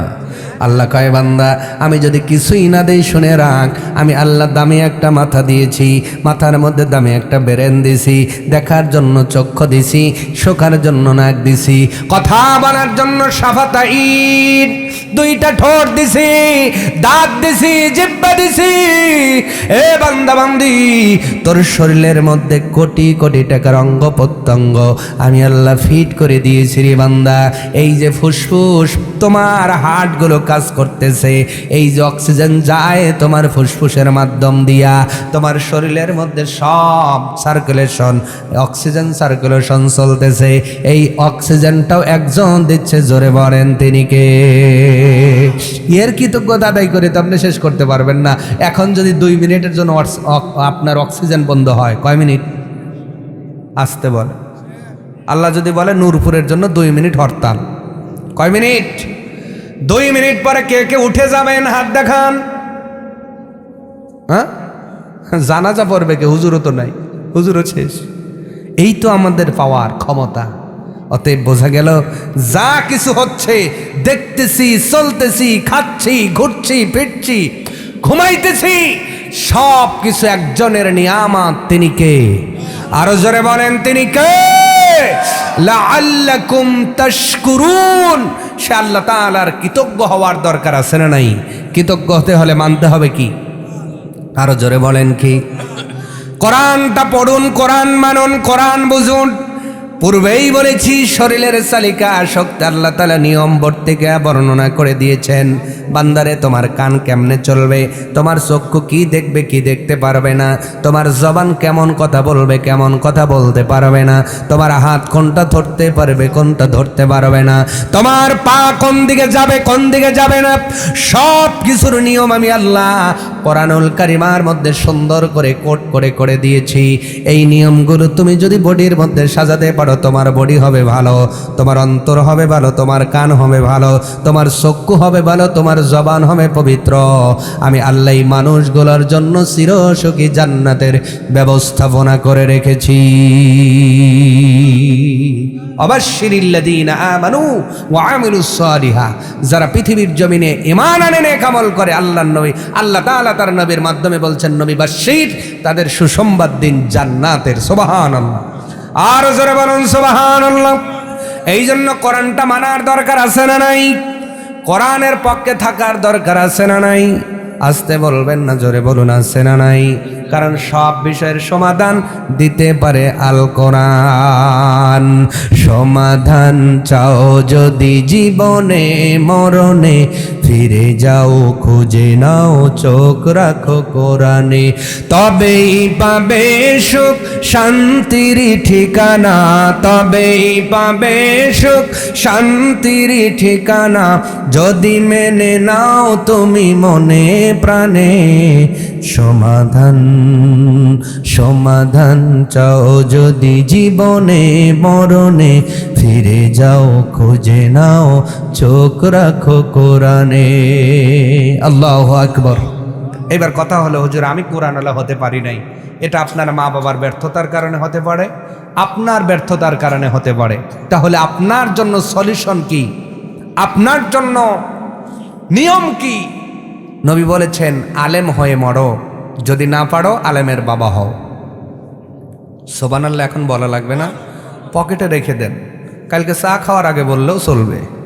আল্লাহ কয়, বান্দা, আমি যদি কিছুই না দেই শুনে রাখ, আমি আল্লাহ দামি একটা মাথা দিয়েছি, মাথার মধ্যে দামি একটা ব্রেন দিছি, দেখার জন্য চক্ষু দিছি, শোকার জন্য নাক দিছি, কথা বলার জন্য শাফাতা ঈদ, 2টা ঠোঁট দিছি, দাঁত দিছি, জিহ্বা দিছি। এ বান্দা বান্দি, তোর শরীরের মধ্যে কোটি কোটি টাকার অঙ্গ প্রত্যঙ্গ আমি আল্লাহ ফিট করে দিয়েছি রে বান্দা। এই যে ফুসফুস, তোমার হার্টগুলো কাজ করতেছে, এই যে অক্সিজেন যায় তোমার ফুসফুসের মাধ্যম দিয়া, তোমার শরীরের মধ্যে সব সার্কুলেশন, অক্সিজেন সার্কুলেশন চলতেছে। এই অক্সিজেনটাও একজন দিচ্ছে, জোরে বলেন তিনি কে? এর কৃতজ্ঞতা আদায় করে তো আপনি শেষ করতে পারবেন না। এখন যদি 2 মিনিটের জন্য আপনার অক্সিজেন বন্ধ হয়, কয় মিনিট? আসতে বলে। আল্লাহ যদি বলে নূরপুরের জন্য 2 মিনিট হরতাল, কয় মিনিট? 2 মিনিট পরে কে কে উঠে যাবেন? হাত দেখান। হ্যাঁ, জানাজা পড়বে কে? হুজুরও তো নাই, হুজুরও শেষ। এই তো আমাদের পাওয়ার ক্ষমতা। অতএব বোঝা গেল, যা কিছু হচ্ছে দেখতেছি, চলতেছি, খাচ্ছি, ঘুরছি, ফিরছি, ঘুমাইতেছি, সব কিছু একজনের নিয়ামত। তিনি কে? আরো জোরে বলেন, তিনি কে? লাআল্লাকুম তাশকুরুন। সে আল্লাহ তাআলার কৃতজ্ঞ হওয়ার দরকার আছে না নাই? কৃতজ্ঞ হতে হলে মানতে হবে কি? আরো জোরে বলেন কি? কোরআনটা পড়ুন, কোরআন মানুন, কোরআন বুঝুন। পূর্বেই বলেছি শরীরের চালিকা শক্তি আল্লাহ তাআলা নিয়ম বর্তিকা বর্ণনা করে দিয়েছেন। বান্দারে তোমার কান কেমনে চলবে, তোমার চক্ষু কি দেখবে কি দেখতে পারবে না, তোমার জবান কেমন কথা বলবে কেমন কথা বলতে পারবে না, তোমার হাত কোনটা ধরতে পারবে কোনটা ধরতে পারবে না, তোমার পা কোন দিকে যাবে কোন দিকে যাবে না, সব কিছুর নিয়ম আমি আল্লাহ কোরআনুল কারিমার মধ্যে সুন্দর করে কোট করে করে দিয়েছি। এই নিয়মগুলো তুমি যদি বডির মধ্যে সাজাতে পারো, তোমার বডি হবে ভালো, তোমার অন্তর হবে ভালো, তোমার কান হবে ভালো, তোমার চক্ষু হবে ভালো, তোমার জবান হবে পবিত্র। আমি আল্লাহ মানুষগুলোর জন্য চিরসুখী জান্নাতের ব্যবস্থাপনা করে রেখেছি। অবাশশিরিল্লাযীনা আমানু ওয়া আমিলুস সালিহাত, যারা পৃথিবীর জমিনে ঈমান আনে নেক আমল করে, আল্লাহর নবী আল্লাহ তাআলা তার নবীর মাধ্যমে বলছেন, নবী বাশশির, তাদের সুসংবাদ দিন জান্নাতের। সুবহানাল্লাহ। আর জোরে বলুন সুবহানাল্লাহ। এই জন্য কোরআনটা মানার দরকার আছে না নাই? কোরআনের পক্ষে থাকার দরকার আছে না নাই? আসতে বলবেন না, জোরে বলুন আছে না নাই? কারণ সব বিষয়ের সমাধান দিতে পারে আল কোরআন। সমাধান চাও যদি জীবনে মরণে, ফিরে যাও খুঁজে নাও চোখ রাখো কোরআনে, তবেই পাবে সুখ শান্তির ঠিকানা, তবেই পাবে সুখ শান্তির ঠিকানা, যদি মেনে নাও তুমি মনে প্রাণে। সমাধান সমাধান চাও যদি জীবনে মরণে, ফিরে যাও খুঁজে নাও চোখ রাখো কোরআনে। আল্লাহু আকবার। এবার কথা হলো, হুজুর আমি কোরআনওয়ালা হতে পারি নাই, এটা আপনার মা বাবার ব্যর্থতার কারণে হতে পারে, আপনার ব্যর্থতার কারণে হতে পারে। তাহলে আপনার জন্য সলিউশন কি? আপনার জন্য নিয়ম কি? নবী বলেছেন, আলেম হয়ে মরো, যদি না পারো আলেমের বাবা হও। সুবহানাল্লাহ। এখন বলা লাগবে না, পকেটে রেখে দেন, কালকে চা খাওয়ার আগে বললেও চলবে।